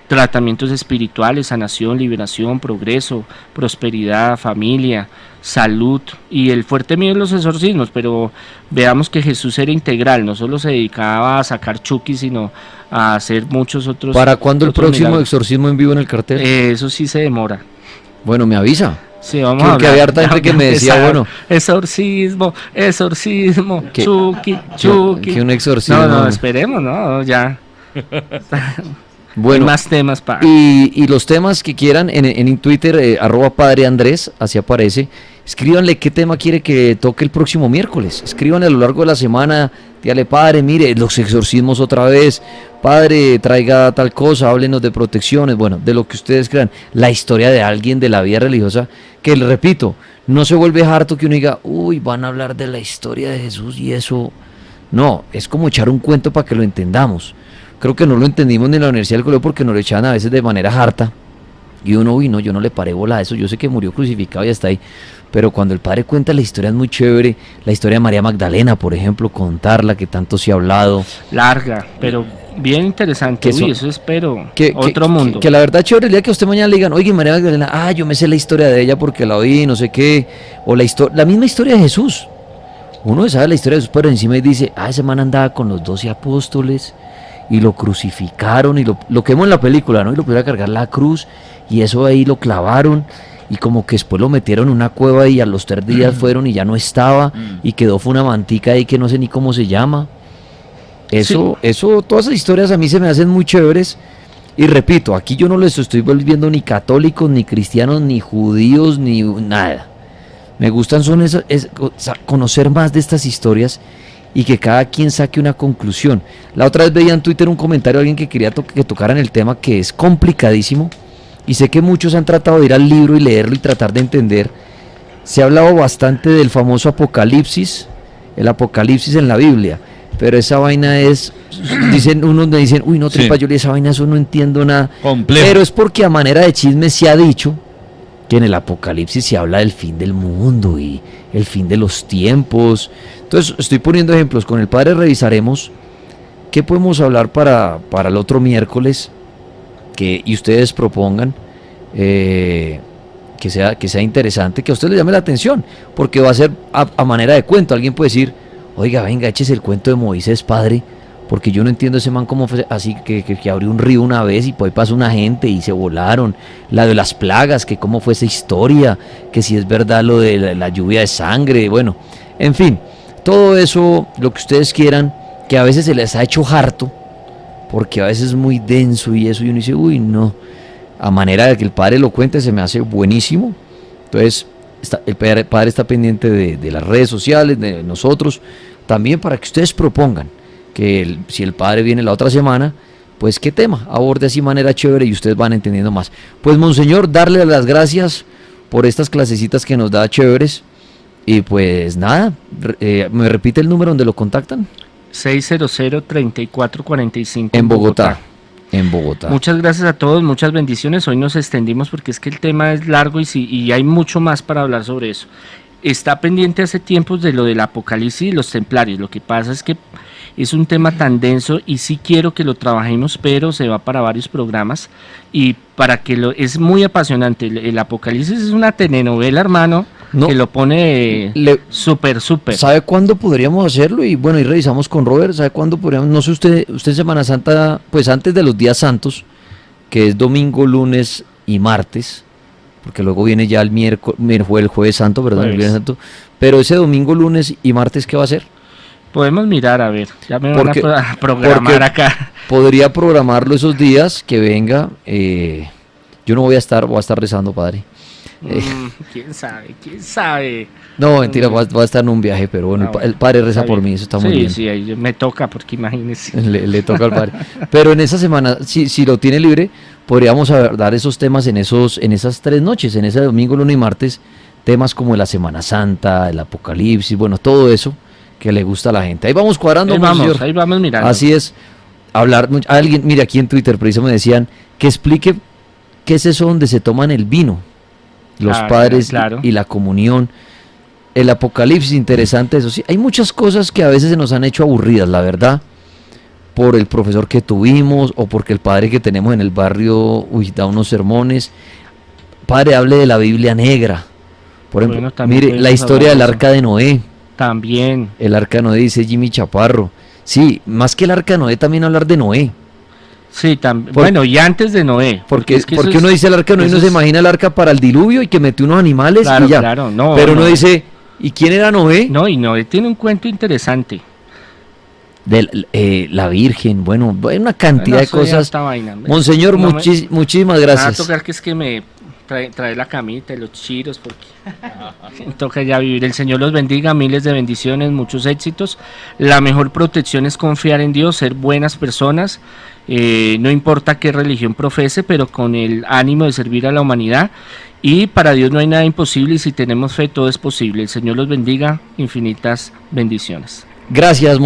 tratamientos espirituales, sanación, liberación, progreso, prosperidad, familia, salud y el fuerte miedo en los exorcismos, pero veamos que Jesús era integral, no solo se dedicaba a sacar chuquis, sino a hacer muchos otros. ¿Para cuándo el próximo milagros. exorcismo en vivo en el cartel? Eso sí se demora. Bueno, me avisa. Sí, vamos Porque a había hablar. harta gente que me decía, bueno, exorcismo, Que- chuqui, chuqui. que un exorcismo. No, esperemos, ¿no? Ya. Bueno, Hay más temas para. y los temas que quieran en Twitter, @Padre Andrés, así aparece. Escríbanle qué tema quiere que toque el próximo miércoles. Escríbanle a lo largo de la semana. Dígale, padre, mire, los exorcismos otra vez. Padre, traiga tal cosa, háblenos de protecciones. Bueno, de lo que ustedes crean. La historia de alguien de la vida religiosa. Que, le repito, no se vuelve harto que uno diga, uy, van a hablar de la historia de Jesús y eso. No, es como echar un cuento para que lo entendamos. Creo que no lo entendimos ni en la Universidad del Colegio porque nos lo echaban a veces de manera harta. Y uno, uy, no, yo no le paré bola a eso, yo sé que murió crucificado y está ahí. Pero cuando el padre cuenta la historia es muy chévere. La historia de María Magdalena, por ejemplo, contarla, que tanto se ha hablado. Larga, pero bien interesante. Que son- Uy, eso espero. Que, Otro mundo. Que la verdad chévere el día que usted mañana le digan, oye, María Magdalena, yo me sé la historia de ella porque la oí, no sé qué. O la misma historia de Jesús. Uno sabe la historia de Jesús, pero encima dice, ese man andaba con los 12 apóstoles y lo crucificaron y lo quemó en la película, ¿no? Y lo pudieron cargar la cruz y eso ahí lo clavaron y como que después lo metieron en una cueva y a los 3 días fueron y ya no estaba y quedó fue una mantica ahí que no sé ni cómo se llama. Eso, todas esas historias a mí se me hacen muy chéveres. Y repito, aquí yo no les estoy volviendo ni católicos, ni cristianos, ni judíos, ni nada. Me gustan conocer más de estas historias y que cada quien saque una conclusión. La otra vez veía en Twitter un comentario de alguien que quería que tocaran el tema, que es complicadísimo, y sé que muchos han tratado de ir al libro y leerlo y tratar de entender. Se ha hablado bastante del famoso Apocalipsis, el Apocalipsis en la Biblia, pero esa vaina es, unos me dicen, uy, no, tripa, yo esa vaina, eso no entiendo nada. Complejo. Pero es porque a manera de chisme se ha dicho que en el Apocalipsis se habla del fin del mundo y el fin de los tiempos. Entonces estoy poniendo ejemplos, con el padre revisaremos qué podemos hablar para el otro miércoles y ustedes propongan que sea interesante, que a usted le llame la atención, porque va a ser a manera de cuento. Alguien puede decir, oiga, venga, échese el cuento de Moisés, padre, porque yo no entiendo ese man cómo fue así, que abrió un río una vez y por ahí pasó una gente y se volaron. La de las plagas, que cómo fue esa historia, que si es verdad lo de la lluvia de sangre, bueno, en fin, todo eso, lo que ustedes quieran, que a veces se les ha hecho harto, porque a veces es muy denso y eso, y uno dice, uy, no, a manera de que el padre lo cuente, se me hace buenísimo. Entonces, el padre está pendiente de las redes sociales, de nosotros, también para que ustedes propongan que si el padre viene la otra semana, pues qué tema aborde así de manera chévere y ustedes van entendiendo más. Pues, Monseñor, darle las gracias por estas clasecitas que nos da chéveres. Y pues nada, ¿me repite el número donde lo contactan? 600-3445 En Bogotá. En Bogotá. Muchas gracias a todos, muchas bendiciones. Hoy nos extendimos porque es que el tema es largo y hay mucho más para hablar sobre eso. Está pendiente hace tiempos de lo del Apocalipsis y los templarios. Lo que pasa es que es un tema tan denso y sí quiero que lo trabajemos, pero se va para varios programas y para que es muy apasionante. El Apocalipsis es una telenovela, hermano, No. que lo pone Le- súper. ¿Sabe cuándo podríamos hacerlo? Y bueno, y revisamos con Robert, ¿sabe cuándo podríamos? No sé usted Semana Santa, pues antes de los días santos, que es domingo, lunes y martes, porque luego viene ya el el jueves santo, perdón, el Jueves. viernes santo, pero ese domingo, lunes y martes, ¿qué va a hacer? Podemos mirar, a ver, ya me van Porque- a programar porque- acá. Podría programarlo esos días, que venga, yo no voy a estar rezando, padre. ¿Quién sabe? No, mentira, va a estar en un viaje, pero bueno, Ah, el padre reza está por bien. mí, eso está muy bien. Sí, ahí me toca, porque imagínese. Le toca al padre. Pero en esa semana, si lo tiene libre, podríamos dar esos temas en esas 3 noches, en ese domingo, lunes y martes, temas como la Semana Santa, el Apocalipsis, bueno, todo eso que le gusta a la gente. Ahí vamos cuadrando, monseñor. Ahí vamos mirando. Así es. Alguien, mire, aquí en Twitter precisamente me decían que explique qué es eso donde se toman el vino, los Claro, padres claro. y la comunión. El Apocalipsis, interesante eso. Sí, hay muchas cosas que a veces se nos han hecho aburridas, la verdad, por el profesor que tuvimos o porque el padre que tenemos en el barrio da unos sermones. Padre, hable de la Biblia negra. Por ejemplo, Bueno, también mire la podemos historia hablar del de eso. arca de Noé. También. El arca de Noé, dice Jimmy Chaparro. Sí, más que el arca de Noé, también hablar de Noé. Sí, también. Por- Bueno, y antes de Noé. Porque, es que eso porque uno es- dice el arca de Noé, eso uno se es- imagina el arca para el diluvio y que metió unos animales Claro, y ya. claro, no, Pero uno no. dice, ¿y quién era Noé? No, y Noé tiene un cuento interesante. La Virgen, bueno, hay una cantidad No, de eso ya cosas. esta vaina. Monseñor, No me- muchísimas Me va a gracias. tocar que es que me trae la camita y los chiros, porque toca ya vivir. El Señor los bendiga, miles de bendiciones, muchos éxitos. La mejor protección es confiar en Dios, ser buenas personas, no importa qué religión profese, pero con el ánimo de servir a la humanidad. Y para Dios no hay nada imposible, y si tenemos fe todo es posible. El Señor los bendiga, infinitas bendiciones. Gracias,